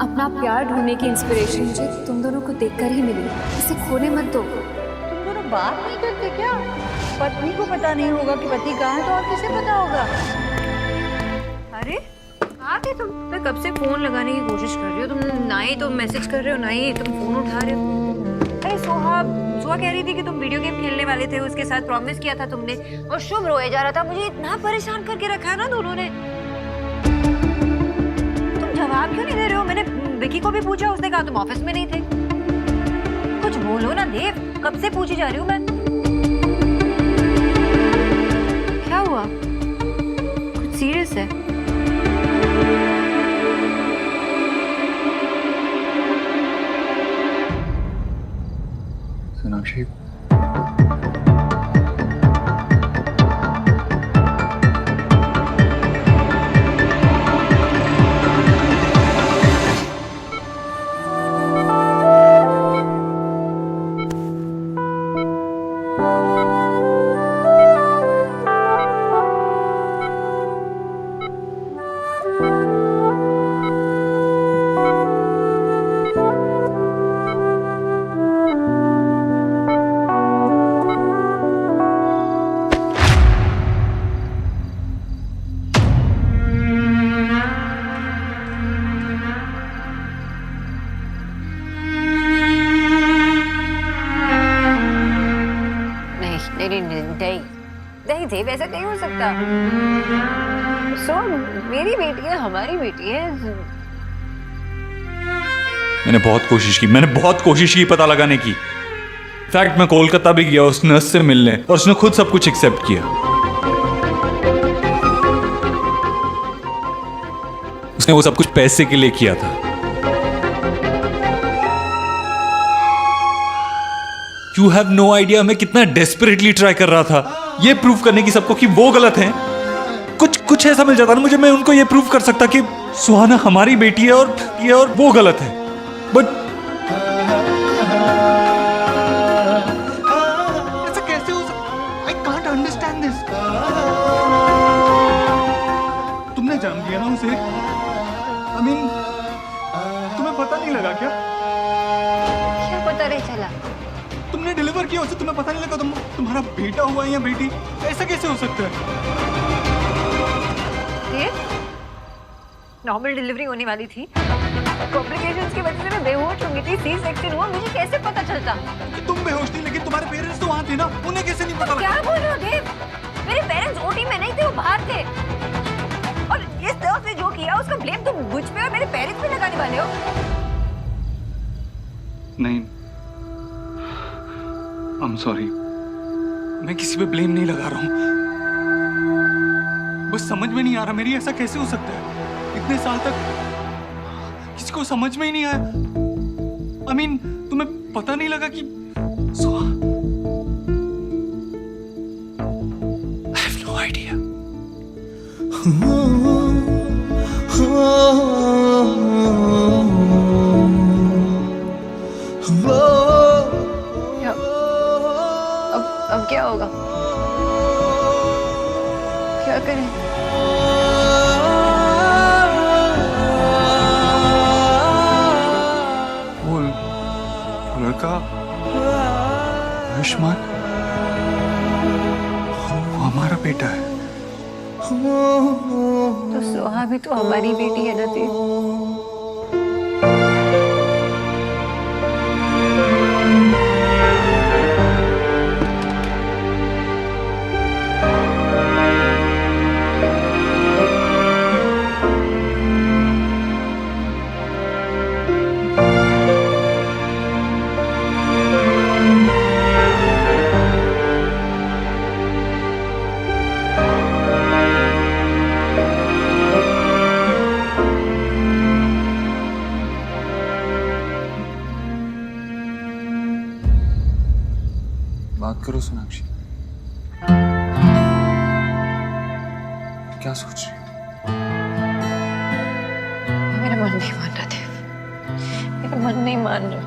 अपना प्यार ढूंढने की इंस्पिरेशन मुझे तुम दोनों को देखकर ही मिली। इसे खोने मत दो। तुम दोनों बात नहीं करते क्या? पत्नी को पता नहीं होगा कि पति कहाँ है तो और किसे पता होगा? अरे कहाँ थे तुम? मैं कब से फोन लगाने की कोशिश कर रही हो, तुम ना ही तुम मैसेज कर रहे हो ना ही तुम फोन उठा रहे हो। अरे सोहा कह रही थी कि तुम वीडियो गेम खेलने वाले थे, उसके साथ प्रॉमिस किया था तुमने, और शुभ रोए जा रहा था। मुझे इतना परेशान करके रखा है ना दोनों ने। तुम जवाब क्यों नहीं दे रहे हो? मैंने विकी को भी पूछा, उसने कहा तुम ऑफिस में नहीं थे। कुछ बोलो ना देव, कब से पूछी जा रही हूँ मैं। क्या हुआ? कुछ सीरियस है? सोनाक्षी, नहीं देव, ऐसा नहीं हो सकता। मेरी बेटी है, हमारी बेटी है। मैंने बहुत कोशिश की पता लगाने की। इनफैक्ट मैं कोलकाता भी गया उस नर्स से मिलने, और उसने खुद सब कुछ एक्सेप्ट किया। उसने वो सब कुछ पैसे के लिए किया था। You have no idea मैं कितना डेस्परेटली ट्राई कर रहा था ये प्रूव करने की सबको कि वो गलत हैं। कुछ ऐसा मिल जाता ना मुझे, मैं उनको ये प्रूव कर सकता कि सुहाना हमारी बेटी है और वो गलत है। बट ऐसा कैसे हो सकता? I can't understand this. तुमने जन्म दिया ना उसे। I mean, तुम्हें पता नहीं लगा क्या? क्या पता नहीं चला? तुमने डिलीवर किया उसे, तुम्हें पता नहीं लगा तुम्हारा बेटा हुआ है या बेटी? ऐसा कैसे हो सकता है? नॉर्मल डिलीवरी होने वाली थी, कॉम्प्लिकेशंस की वजह से मैं बेहोश हो गई थी, सी सेक्शन हुआ, मुझे कैसे पता चलता? तुम बेहोश थी लेकिन तुम्हारे पेरेंट्स तो वहाँ थे ना, उन्हें कैसे नहीं पता लगा? क्या बोल रहे हो देव? मेरे पेरेंट्स ओटी में नहीं थे, वो बाहर थे। और इस तरह से जो किया उसका ब्लेम तुम मुझ पे और मेरे पेरेंट्स पे लगाने वाले हो? नहीं, I'm sorry, मैं किसी पे ब्लेम नहीं लगा रहा हूँ। बस समझ में नहीं आ रहा मेरी, ऐसा कैसे हो सकता है? इतने साल तक किसी को समझ में ही नहीं आया। I mean, तुम्हें पता नहीं लगा कि I have no idea. अब क्या होगा? क्या करें? वो लड़का आयुष्मान, वो हमारा बेटा है। तो सोहा भी तो हमारी बेटी है ना देव। करो सोनाक्षी। क्या सोच रही हो? मेरा मन नहीं मान रहा देव, मेरा मन नहीं मान रहा।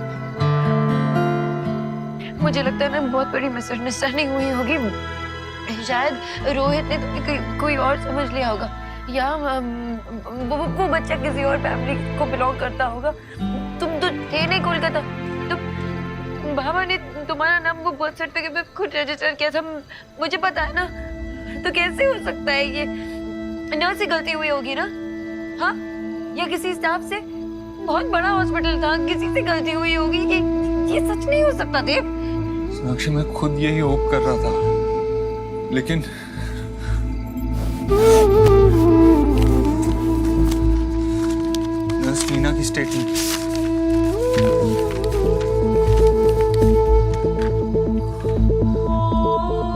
मुझे लगता है ना बहुत बड़ी मिसअंडरस्टैंडिंग हुई होगी। शायद रोहित ने कोई और समझ लिया होगा, या वो बच्चा किसी और फैमिली को बिलोंग करता होगा। तुम तो थे नहीं कोलकाता, तुम बाबा ने तुम्हारा नाम वो बर्थ सर्टिफिकेट पे खुद रजिस्टर किया था, मुझे पता है ना। तो कैसे हो सकता है ये? नर्स से गलती हुई होगी ना? हाँ, या किसी स्टाफ से? बहुत बड़ा हॉस्पिटल था, किसी से गलती हुई होगी। ये सच नहीं हो सकता देव। सोनाक्षी मैं खुद यही होप कर रहा था, लेकिन नर्स नीना की स्टेटमेंट,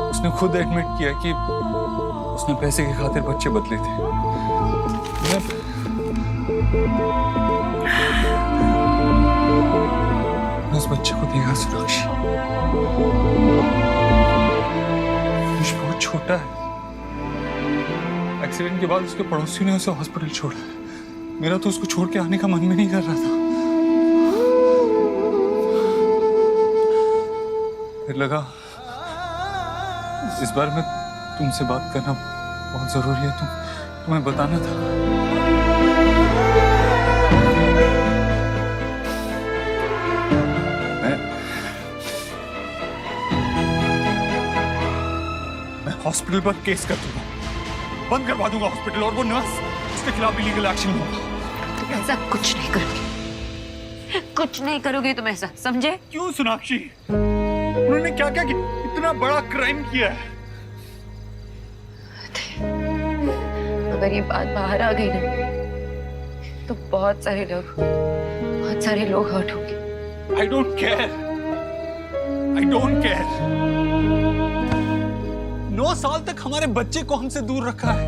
उसने खुद एडमिट किया कि उसने पैसे की खातिर बच्चे बदले थे। मैं उस बच्चे को देखा सोनाक्षी, बहुत छोटा है। एक्सीडेंट के बाद उसके पड़ोसी ने उसे हॉस्पिटल छोड़ा। मेरा तो उसको छोड़ के आने का मन भी नहीं कर रहा था। फिर लगा इस बार में तुमसे बात करना बहुत जरूरी है, तुम्हें बताना था। मैं हॉस्पिटल पर केस कर दूंगा, बंद करवा दूंगा हॉस्पिटल, और वो नर्स उसके खिलाफ लीगल एक्शन लूंगा। तुम ऐसा कुछ नहीं करोगे, कुछ नहीं करोगे तुम ऐसा, समझे? क्यों सोनाक्षी? उन्होंने क्या क्या इतना बड़ा क्राइम किया है? अगर ये बात बाहर आ गई ना, तो बहुत सारे लोग हर्ट होंगे। I don't care. I don't care. 9 साल तक हमारे बच्चे को हमसे दूर रखा है।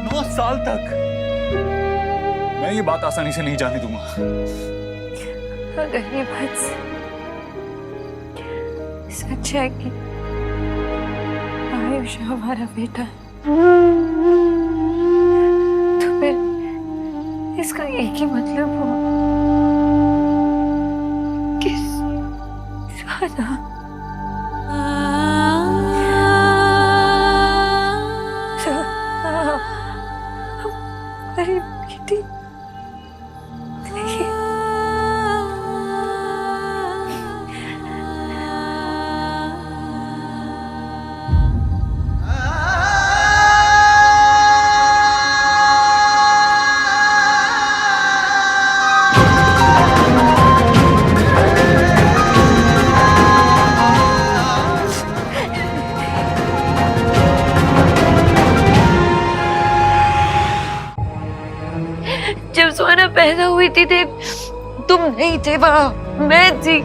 9 साल तक। मैं ये बात आसानी से नहीं जाने दूंगा। अगर ये बात सच है कि आयुष हमारा बेटा है, तो फिर इसका एक ही मतलब हो कि सुहाना हमारी बेटी नहीं। जब सुहाना पैदा हुई थी तुम नहीं थे वहां, मैं थी।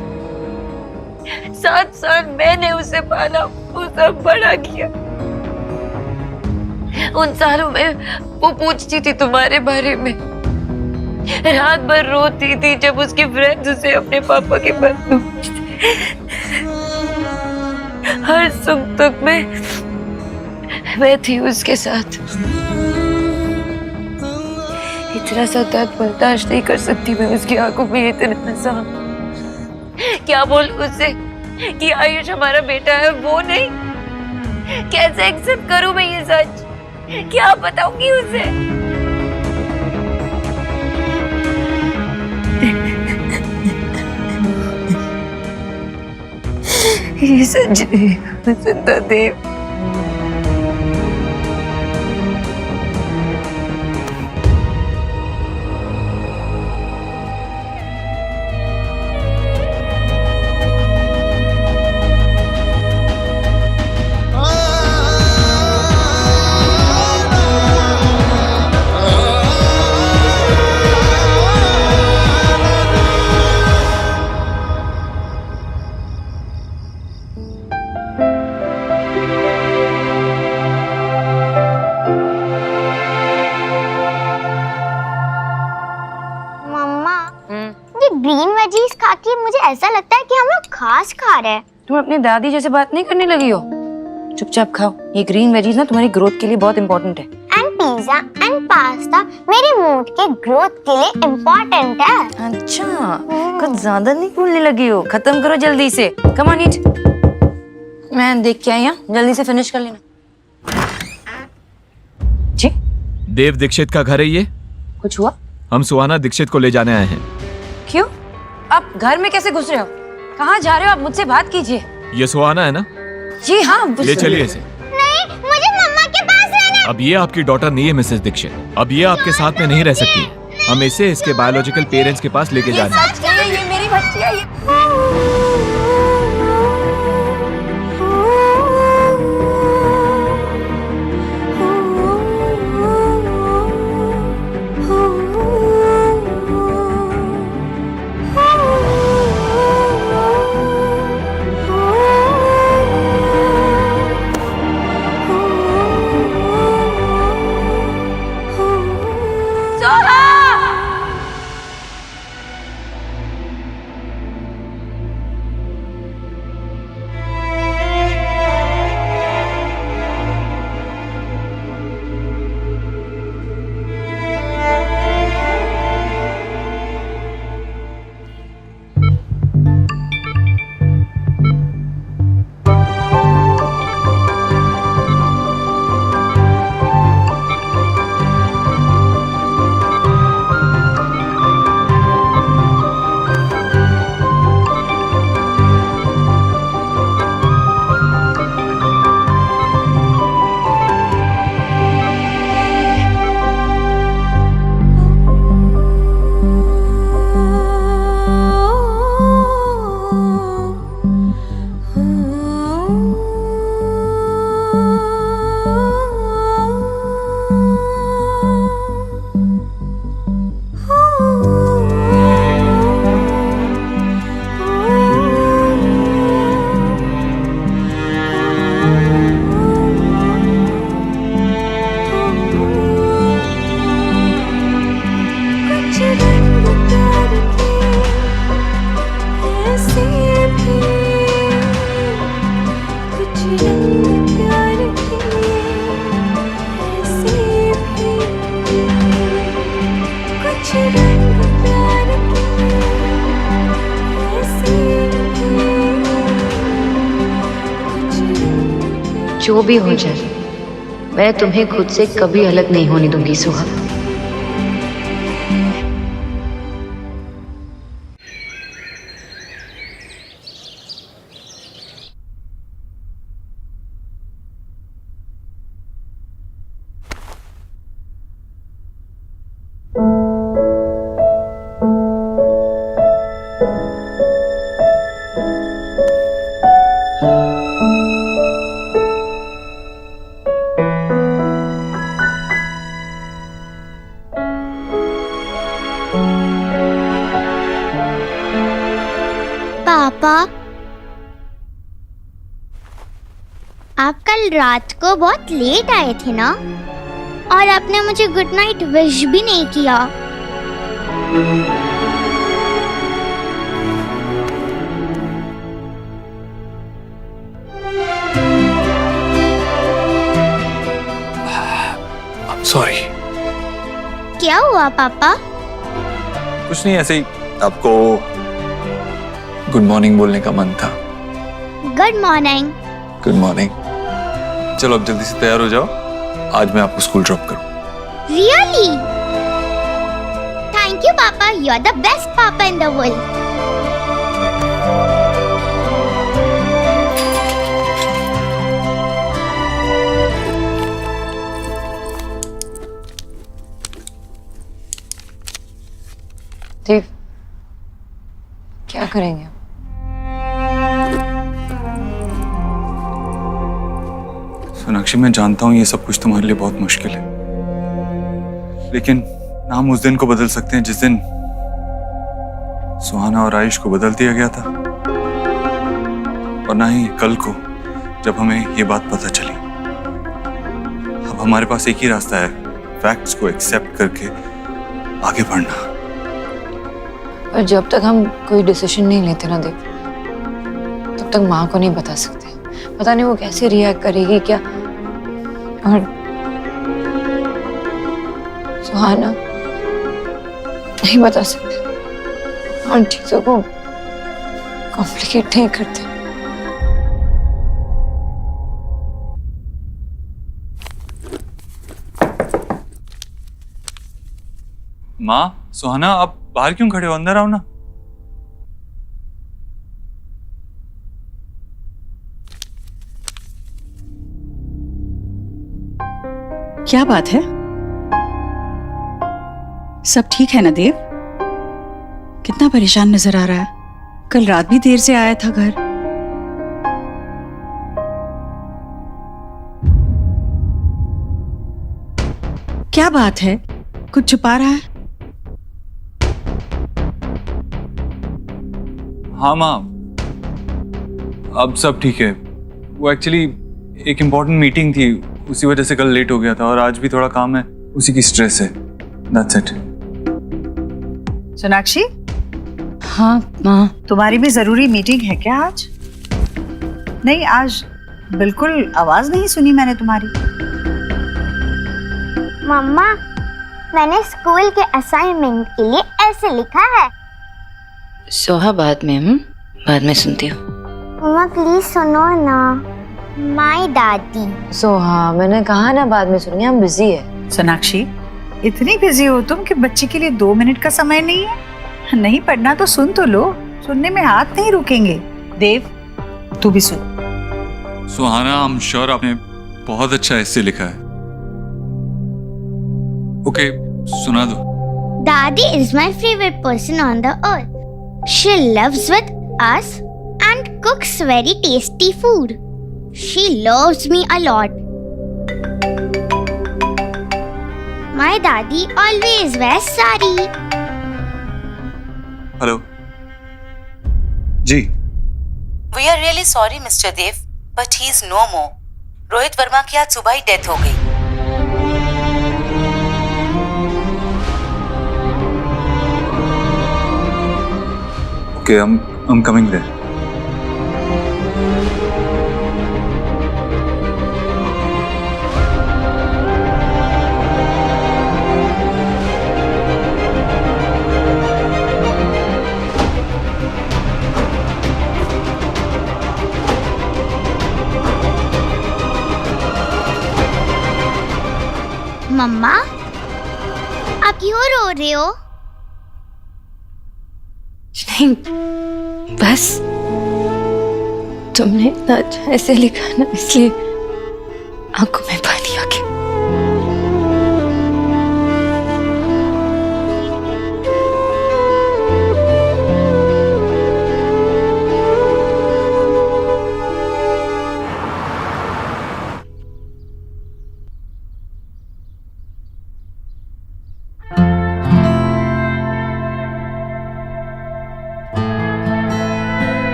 7 साल मैंने उसे पाला, उसे बड़ा किया। उन सालों में वो पूछती थी तुम्हारे बारे में, रात भर रोती थी जब उसके फ्रेंड्स उसे अपने पापा के बारे में पूछते। हर सुख दुख में मैं थी उसके साथ। इतना सा दर्द बर्दाश्त नहीं कर सकती मैं उसकी आंखों में इतना सा। क्या बोल उससे कि आयुष हमारा बेटा है? वो नहीं, कैसे एक्सेप्ट करूं मैं ये सच? क्या बताऊंगी उसे? ये सच नहीं हो देव। ग्रीन वेजीज खा के मुझे ऐसा लगता है कि हम लोग घास खा रहे हैं। तुम अपनी दादी जैसे बात नहीं करने लगी हो? चुपचाप खाओ, ये ग्रीन वेजीज ना तुम्हारी ग्रोथ के लिए बहुत इंपॉर्टेंट है। एंड पिज्जा एंड पास्ता मेरे मूड के ग्रोथ के लिए इम्पोर्टेंट है। अच्छा, कुछ ज्यादा नहीं बोलने लगी हो। खत्म करो जल्दी से, कम ऑन ईट। मैं देख के आई हूँ, जल्दी से फिनिश कर लेना। जी देव दीक्षित का घर है ये? कुछ हुआ? हम सुहाना दीक्षित को ले जाने आए हैं। क्यों? आप घर में कैसे घुस रहे हो? कहाँ जा रहे हो आप? मुझसे बात कीजिए। ये सुहाना है ना? जी हाँ। ले चलिए इसे। नहीं, मुझे मम्मा के पास रहना। अब ये आपकी डॉटर नहीं है मिसेस दीक्षित। अब ये आपके साथ में नहीं रह सकती। हम इसे इसके बायोलॉजिकल पेरेंट्स के पास लेके जाना है। सच कह रही है, ये मेरी बच्ची है ये। जो भी हो जाए, मैं तुम्हें खुद से कभी अलग नहीं होने दूंगी सुहा। पापा, आप कल रात को बहुत लेट आए थे ना, और आपने मुझे गुड नाइट विश भी नहीं किया। सॉरी। क्या हुआ पापा? कुछ नहीं, ऐसे ही आपको गुड मॉर्निंग बोलने का मन था। Good morning. Good morning. चलो अब जल्दी से तैयार हो जाओ, आज मैं आपको स्कूल ड्रॉप करूं। रियली? थैंक यू पापा, यू आर द बेस्ट पापा इन द वर्ल्ड। देव, क्या करेंगे? सोनाक्षी, मैं जानता हूँ ये सब कुछ तुम्हारे लिए बहुत मुश्किल है, लेकिन ना हम उस दिन को बदल सकते हैं जिस दिन सुहाना और आयुष को बदल दिया गया था, और ना ही कल को जब हमें ये बात पता चली। अब हमारे पास एक ही रास्ता है, फैक्ट्स को एक्सेप्ट करके आगे बढ़ना। और जब तक हम कोई डिसीजन नहीं लेते ना देव, तब जब तक माँ को नहीं बता सकते। पता नहीं वो कैसे रिएक्ट करेगी क्या। और सुहाना नहीं बता सकते, हम चीजों को कॉम्प्लिकेट नहीं करते। माँ, सुहाना, आप बाहर क्यों खड़े हो? अंदर आओ ना। क्या बात है? सब ठीक है ना देव? कितना परेशान नजर आ रहा है। कल रात भी देर से आया था घर। क्या बात है? कुछ छुपा रहा है? हाँ माँ, अब सब ठीक है। वो एक्चुअली एक इम्पोर्टेंट मीटिंग थी, उसी वजह से कल लेट हो गया था, और आज भी थोड़ा काम है, उसी की स्ट्रेस है। That's it. सोनाक्षी? हाँ माँ। तुम्हारी भी जरूरी मीटिंग है क्या आज? नहीं, आज बिल्कुल आवाज नहीं सुनी मैंने तुम्हारी। मम्मा, मैंने स्कूल के असाइनमेंट के लिए ऐसे लिखा है। सोहा बाद में सुनती हूँ। मम्मा प्लीज सुनो ना। माय दादी। सोहा, मैंने कहा ना बाद में सुनिए, हम बिजी है। सोनाक्षी, इतनी बिजी हो तुम कि बच्चे के लिए 2 मिनट का समय नहीं है? नहीं पढ़ना तो सुन तो लो, सुनने में हाथ नहीं रुकेंगे। देव, तू भी सुन। सुहाना, आई एम श्योर आपने बहुत अच्छा ऐसे लिखा है। ओके, सुना दो। Daddy is my favorite person on the earth. She lives with us and cooks very tasty food. She loves me a lot. My daddy always wears sari. Hello ji. We are really sorry, Mr. Dev, but he is no more. Rohit Verma की आज सुबह ही death हो गई। Okay, I'm coming there. मम्मा, आप क्यों रो रहे हो? नहीं, बस तुमने इतना अच्छा ऐसे लिखा ना, इसलिए आंखों में पानी आ गया।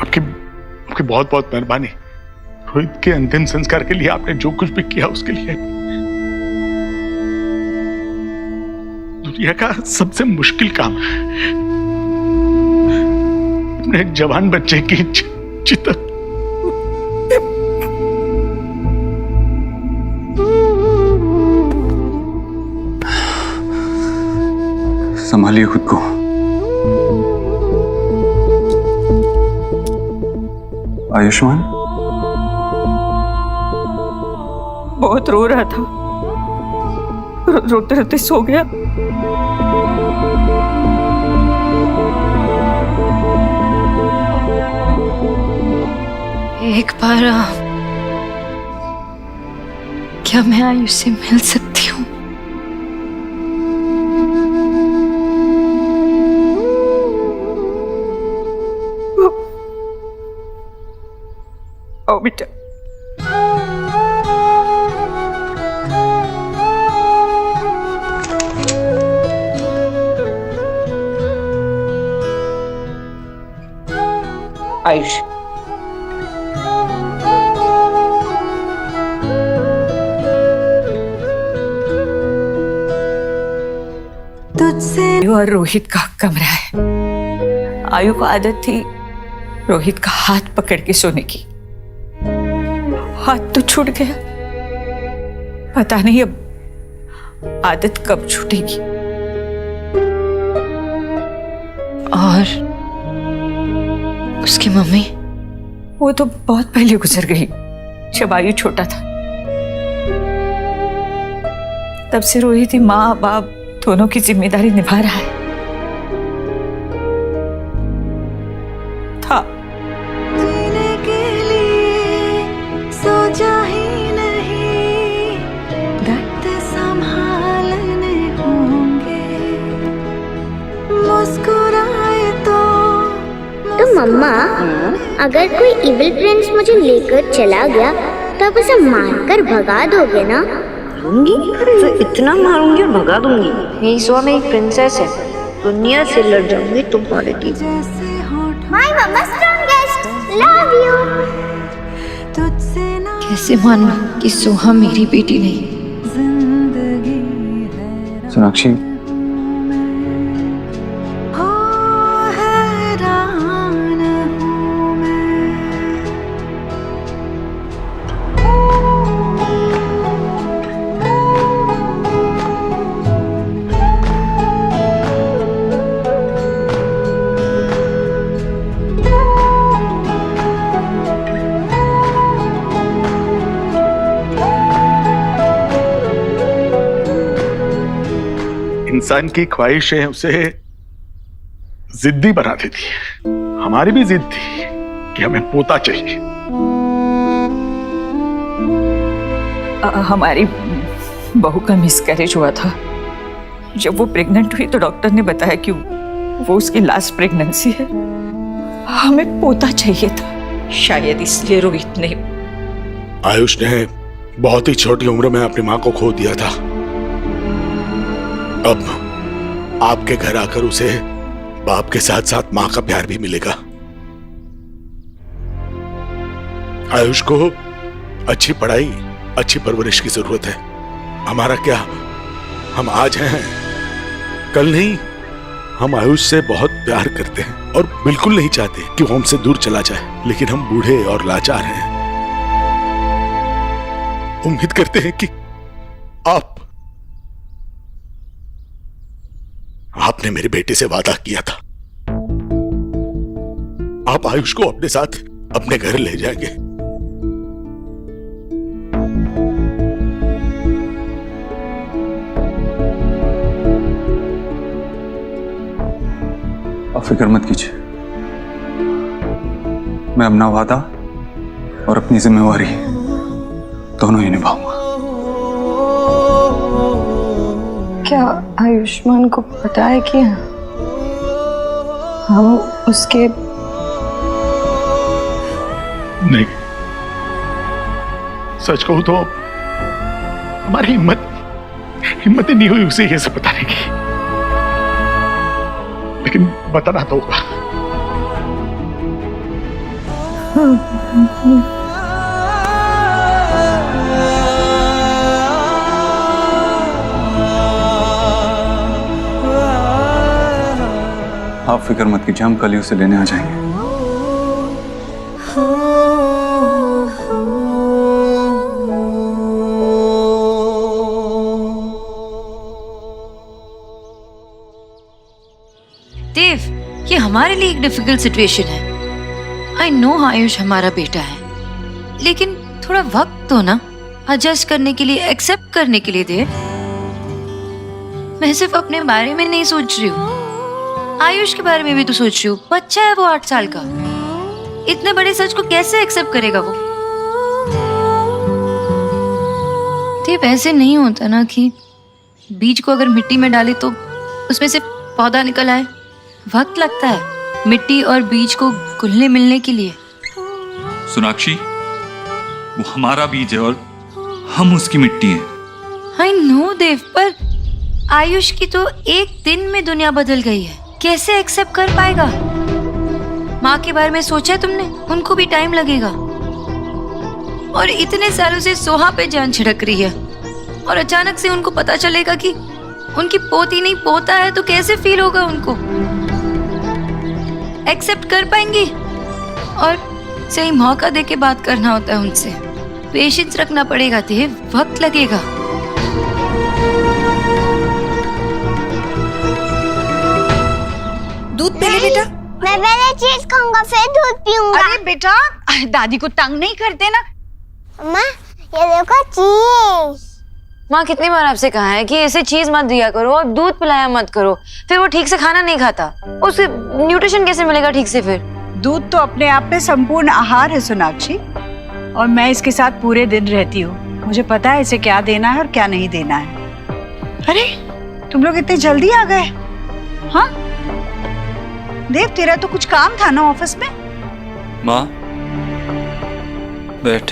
आपकी बहुत बहुत मेहरबानी। रोहित के अंतिम संस्कार के लिए आपने जो कुछ भी किया उसके लिए दुनिया का सबसे मुश्किल काम है अपने जवान बच्चे की चिता। संभालिए खुद को। आयुष्मान बहुत रो रहा था, रोते रोते सो गया। एक बार क्या मैं आयुष से मिल सकती हूँ? आओ बेटा। आयुष, तुझसे और रोहित का कमरा है। आयु को आदत थी रोहित का हाथ पकड़ के सोने की। हाथ तो छूट गया, पता नहीं अब आदत कब छूटेगी। और उसकी मम्मी? वो तो बहुत पहले गुजर गई, जब आयु छोटा था। तब से रोहित ही माँ बाप दोनों की जिम्मेदारी निभा रहा है। था जीने के लिए सोचा ही नहीं, दर्द संभालने होंगे, मुस्कुराए तो मम्मा, अगर कोई इविल प्रिंस मुझे लेकर चला गया तब उसे मारकर भगा दोगे ना? मारूंगी, तो इतना मारूंगी और भगा दूंगी। मेरी सोहा में एक प्रिंसेस है, दुनिया से लड़ जाऊंगी तुम्हारे लिए। My mama strongest, love you। कैसे मानूं कि सोहा मेरी बेटी नहीं? सोनाक्षी, इंसान की ख्वाहिशें उसे जिद्दी बना देती है। हमारी भी जिद थी कि हमें पोता चाहिए। हमारी बहू का मिसकैरेज हुआ था। जब वो प्रेग्नेंट हुई तो डॉक्टर ने बताया कि वो उसकी लास्ट प्रेगनेंसी है। हमें पोता चाहिए था, शायद इसलिए रोहित ने। आयुष ने बहुत ही छोटी उम्र में अपनी माँ को खो दिया था। अब आपके घर आकर उसे बाप के साथ साथ माँ का प्यार भी मिलेगा। आयुष को अच्छी पढ़ाई, अच्छी परवरिश की जरूरत है। हमारा क्या, हम आज हैं, कल नहीं। हम आयुष से बहुत प्यार करते हैं और बिल्कुल नहीं चाहते कि वो हमसे दूर चला जाए, लेकिन हम बूढ़े और लाचार हैं। उम्मीद करते हैं कि आपने मेरे बेटे से वादा किया था, आप आयुष को अपने साथ अपने घर ले जाएंगे। आप फिक्र मत कीजिए, मैं अपना वादा और अपनी जिम्मेवारी दोनों ही निभाऊंगा। क्या आयुष्मान को पता है कि हम उसके? नहीं, सच कहूं तो हमारी हिम्मत ही नहीं हुई उसे ये सब बताने की, लेकिन बताना तो होगा। आप फिक्र मत कीजिए, हम कल ही उसे लेने आ जाएंगे। देव, ये हमारे लिए एक डिफिकल्ट सिचुएशन है। आई नो आयुष हमारा बेटा है, लेकिन थोड़ा वक्त तो ना एडजस्ट करने के लिए, एक्सेप्ट करने के लिए दे। मैं सिर्फ अपने बारे में नहीं सोच रही हूँ, आयुष के बारे में भी तो सोच रही हूँ। बच्चा है वो 8 साल का, इतने बड़े सच को कैसे एक्सेप्ट करेगा वो? देव, ऐसे नहीं होता ना कि बीज को अगर मिट्टी में डाले तो उसमें से पौधा निकल आए। वक्त लगता है मिट्टी और बीज को घुलने मिलने के लिए। सोनाक्षी, वो हमारा बीज है और हम उसकी मिट्टी हैं। आई नो देव, पर आयुष की तो एक दिन में दुनिया बदल गई है, कैसे एक्सेप्ट कर पाएगा? माँ के बारे में सोचा है तुमने? उनको भी टाइम लगेगा। और इतने सालों से सोहा पे जान छिड़क रही है, और अचानक से उनको पता चलेगा कि उनकी पोती नहीं पोता है, तो कैसे फील होगा उनको? एक्सेप्ट कर पाएंगी? और सही मौका देके बात करना होता है उनसे। पेशेंस रखना पड़ेगा देव, वक्त लगेगा। दूध पी ले बेटा। मैं पहले चीज खाऊंगा फिर दूध पीऊंगा। अरे बेटा, दादी को तंग नहीं करते ना। अम्मा ये देखो चीज। माँ कितनी बार आपसे कहा है कि इसे चीज मत दिया करो और दूध पिलाया मत करो, फिर वो ठीक से खाना नहीं खाता, उसे न्यूट्रिशन कैसे मिलेगा ठीक से? फिर दूध तो अपने आप में संपूर्ण आहार है सोनाक्षी, और मैं इसके साथ पूरे दिन रहती हूँ। मुझे पता है इसे क्या देना है और क्या नहीं देना है। अरे तुम लोग इतने जल्दी आ गए? हाँ देव, तेरा तो कुछ काम था ना ऑफिस में? माँ बैठ।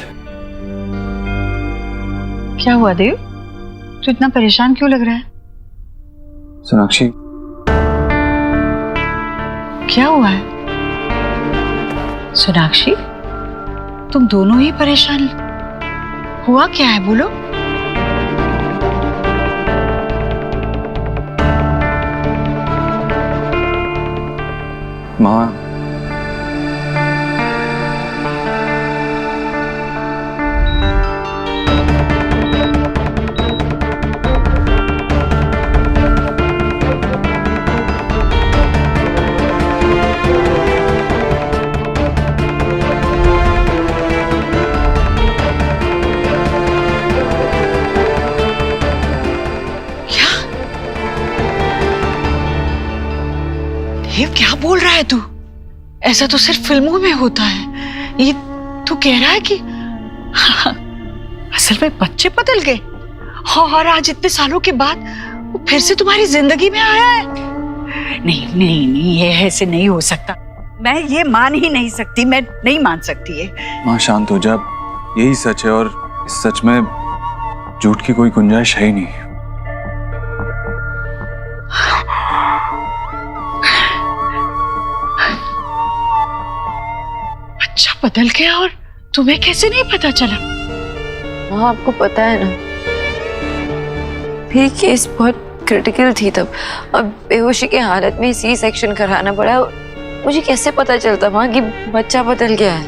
क्या हुआ देव, तू इतना परेशान क्यों लग रहा है? सोनाक्षी, क्या हुआ है? सोनाक्षी, तुम दोनों ही परेशान, हुआ क्या है बोलो? माँ देव, क्या बोल रहा है तू? ऐसा तो सिर्फ फिल्मों में होता है। ये तू कह रहा है कि असल में बच्चे बदल गए और आज इतने सालों के बाद वो फिर से तुम्हारी जिंदगी में आया है? नहीं नहीं नहीं, ये ऐसे नहीं हो सकता। मैं ये मान ही नहीं सकती, मैं नहीं मान सकती है। माँ शांत हो जा, यही सच है और इस सच में झूठ की कोई गुंजाइश है ही नहीं। बच्चा बदल गया और तुम्हें कैसे नहीं पता चला? हाँ आपको पता है ना, भी केस बहुत क्रिटिकल थी तब, अब बेहोशी की हालत में सी सेक्शन कराना पड़ा। मुझे कैसे पता चलता वहाँ कि बच्चा बदल गया है?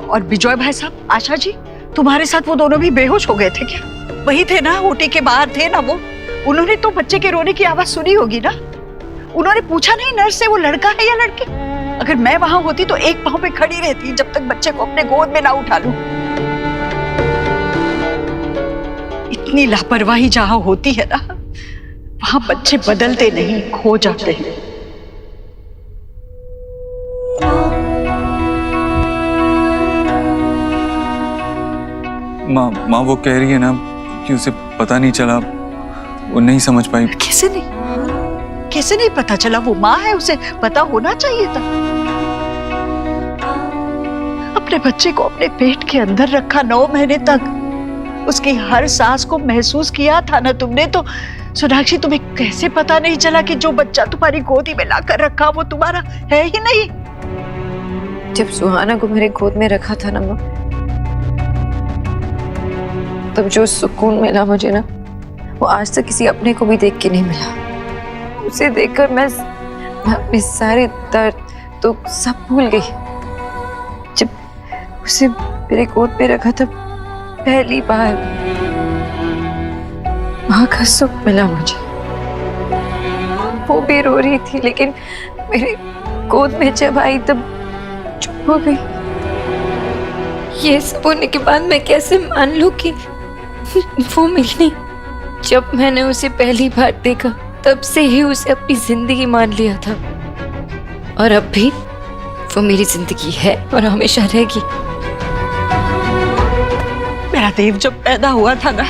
और बिजॉय भाई साहब, आशा जी, तुम्हारे साथ वो दोनों भी बेहोश हो गए थे क्या? वही थे ना, ओटी के बाहर थे ना वो? उन्होंने तो बच्चे के रोने की आवाज सुनी होगी ना? उन्होंने पूछा नहीं नर्स से वो लड़का है या लड़की? अगर मैं वहां होती तो एक पांव पे खड़ी रहती जब तक बच्चे को अपने गोद में ना उठा लूं। इतनी लापरवाही जहां होती है ना, वहां बच्चे बदलते नहीं, खो जाते हैं। माँ वो कह रही है ना कि उसे पता नहीं चला, वो नहीं समझ पाई। कैसे नहीं पता चला? वो माँ है, उसे पता होना चाहिए था। अपने बच्चे को अपने पेट के अंदर रखा 9 महीने तक, उसकी हर सांस को महसूस किया था ना तुमने। तो सोनाक्षी, तुम्हें कैसे पता नहीं चला कि जो बच्चा तुम्हारी गोदी में लाकर रखा वो तुम्हारा है ही नहीं? जब सुहाना को मेरे गोद में रखा था ना माँ, तब जो सुकून मिला मुझे ना, वो आज तक किसी अपने को भी देख के नहीं मिला। उसे देखकर मैं अपने सारे दर्द तो सब भूल गई। जब उसे मेरे गोद पे रखा था पहली बार, माँ का सुख मिला मुझे। वो भी रो रही थी, लेकिन मेरे गोद में जब आई तब चुप हो गई। ये सब होने के बाद मैं कैसे मान लूं कि वो मिलनी? जब मैंने उसे पहली बार देखा तब से ही उसे अपनी जिंदगी मान लिया था, और अब भी वो मेरी जिंदगी है और हमेशा रहेगी। मेरा देव जब पैदा हुआ था ना,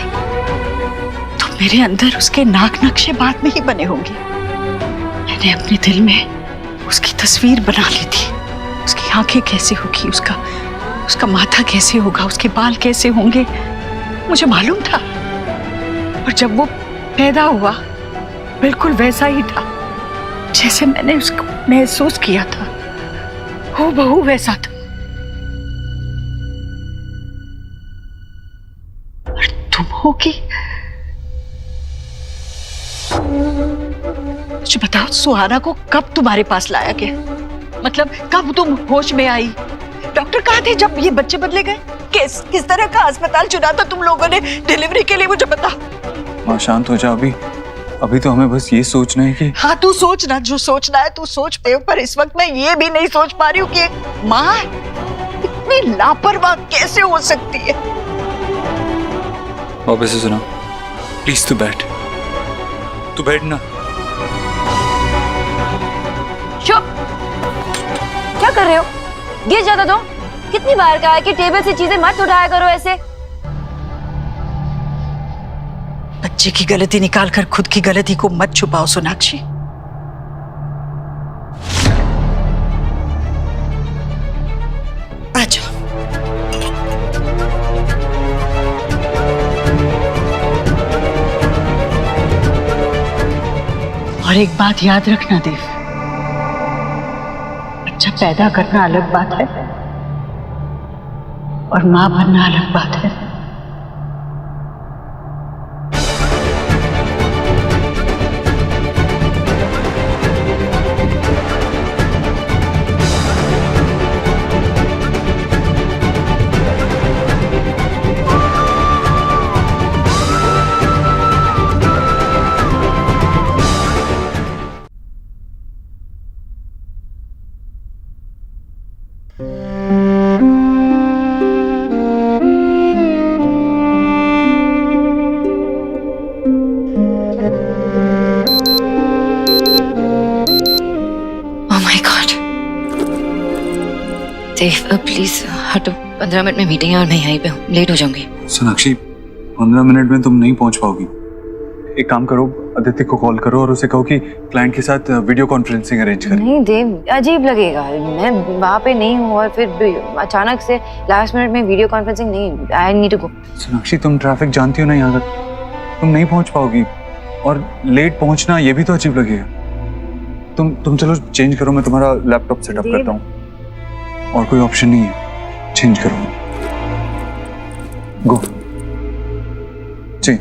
तो मेरे अंदर उसके नाक नक्शे बाद में ही बने होंगे। मैंने अपने दिल में उसकी तस्वीर बना ली थी। उसकी आंखें कैसे होगी, उसका माथा कैसे होगा, उसके बाल कैसे होंगे, मुझे मालूम था। और जब वो पैदा हुआ बिल्कुल वैसा ही था जैसे मैंने उसको महसूस किया था। हो बहू वैसा था। और तुम होगी। मुझे बताओ सुहाना को कब तुम्हारे पास लाया गया? मतलब कब तुम होश में आई? डॉक्टर कहाँ थे जब ये बच्चे बदले गए? किस तरह का अस्पताल चुना था तुम लोगों ने डिलीवरी के लिए? मुझे बता। माँ शांत हो जा, अभी तो हमें बस ये सोचना है कि। हाँ तू सोच ना, जो सोचना है तू सोच पे, पर इस वक्त मैं ये भी नहीं सोच पा रही हूँ कि एक माँ इतनी लापरवाह कैसे हो सकती है। वापस से सुना, प्लीज तू बैठ ना। चुप, क्या कर रहे हो? गिर जाता तो। कितनी बार कहा है कि टेबल से चीजें मत उठाया करो ऐसे। बच्चे की गलती निकाल कर खुद की गलती को मत छुपाओ सोनाक्षी। आजा। और एक बात याद रखना देव, बच्चा पैदा करना अलग बात है और मां बनना अलग बात है। देव प्लीज हटो, 15 मिनट में मीटिंग है और मैं यहीं पे हूँ, लेट हो जाऊंगी। सोनाक्षी 15 मिनट में तुम नहीं पहुंच पाओगी। एक काम करो, अदिति को कॉल करो और उसे कहो कि क्लाइंट के साथ वीडियो कॉन्फ्रेंसिंग अरेंज करें। नहीं देव, अजीब लगेगा, मैं वहाँ पे नहीं हूँ और फिर अचानक से लास्ट मिनट में वीडियो कॉन्फ्रेंसिंग नहीं। I need to go. Sonakshi तुम ट्रैफिक जानती हो ना यहाँ का, तुम नहीं पहुंच पाओगी और लेट पहुंचना ये भी तो अजीब लगेगा। तुम चलो चेंज करो, मैं तुम्हारा लैपटॉप सेटअप करता हूँ। और कोई ऑप्शन नहीं है, चेंज करो। गो चेंज।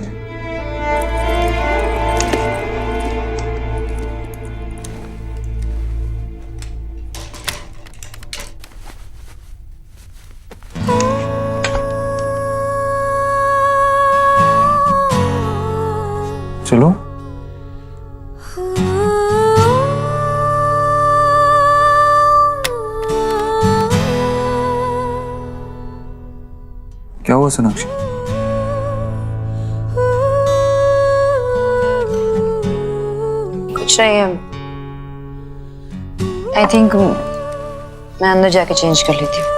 चलो क्या हुआ सोनाक्षी? कुछ नहीं है। आई थिंक मैं अंदर जाके चेंज कर लेती हूँ।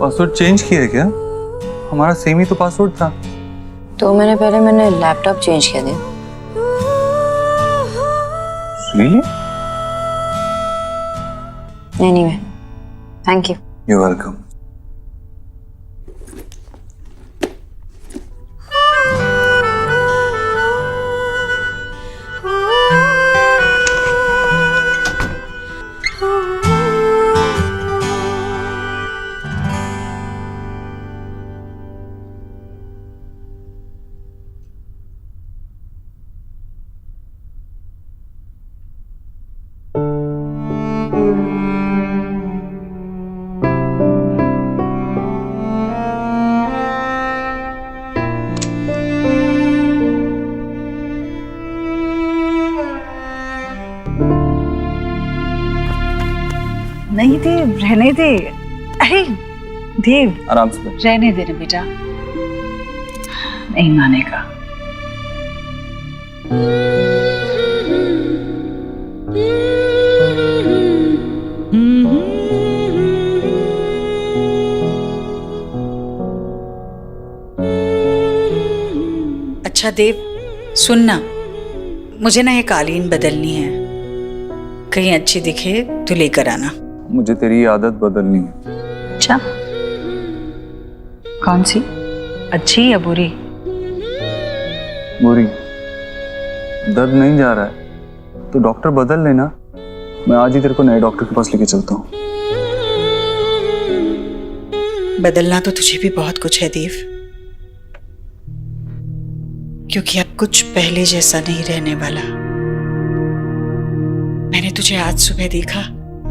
पासवर्ड चेंज किया है क्या? हमारा सेम ही तो पासवर्ड था। 2 महीने पहले मैंने लैपटॉप चेंज किया था। Really? Anyway, thank you. You're welcome. नहीं देव, रहने दे। अरे देव, आराम से रहने दे ना बेटा, नहीं मानेगा। अच्छा देव सुनना, मुझे ना ये कालीन बदलनी है, कहीं अच्छी दिखे तो लेकर आना। मुझे तेरी आदत बदलनी है। अच्छा, कौन सी? अच्छी या बुरी? बोरी, दर्द नहीं जा रहा है तो डॉक्टर बदल लेना। मैं आज ही तेरे को नए डॉक्टर के पास लेके चलता हूँ। बदलना तो तुझे भी बहुत कुछ है देव, क्योंकि अब कुछ पहले जैसा नहीं रहने वाला। मैंने तुझे आज सुबह देखा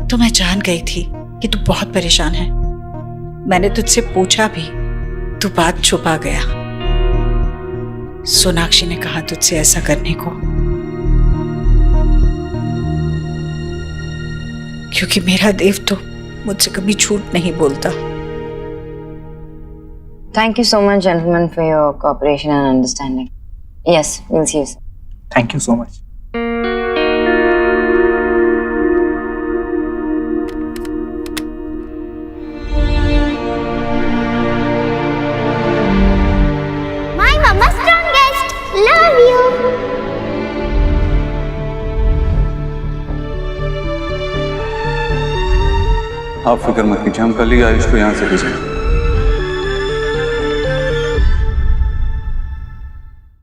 तो मैं जान गई थी कि तू बहुत परेशान है। मैंने तुझसे पूछा भी, तू बात छुपा गया। सोनाक्षी ने कहा तुझसे ऐसा करने को, क्योंकि मेरा देव तो मुझसे कभी झूठ नहीं बोलता। Thank you so much, gentlemen, for your cooperation and understanding. Yes, we'll see you soon. Thank you so much. My mama strongest. Love you. आप फिक्र मत कीजिए, हम कल ही आयुष को यहाँ से ले जाएंगे।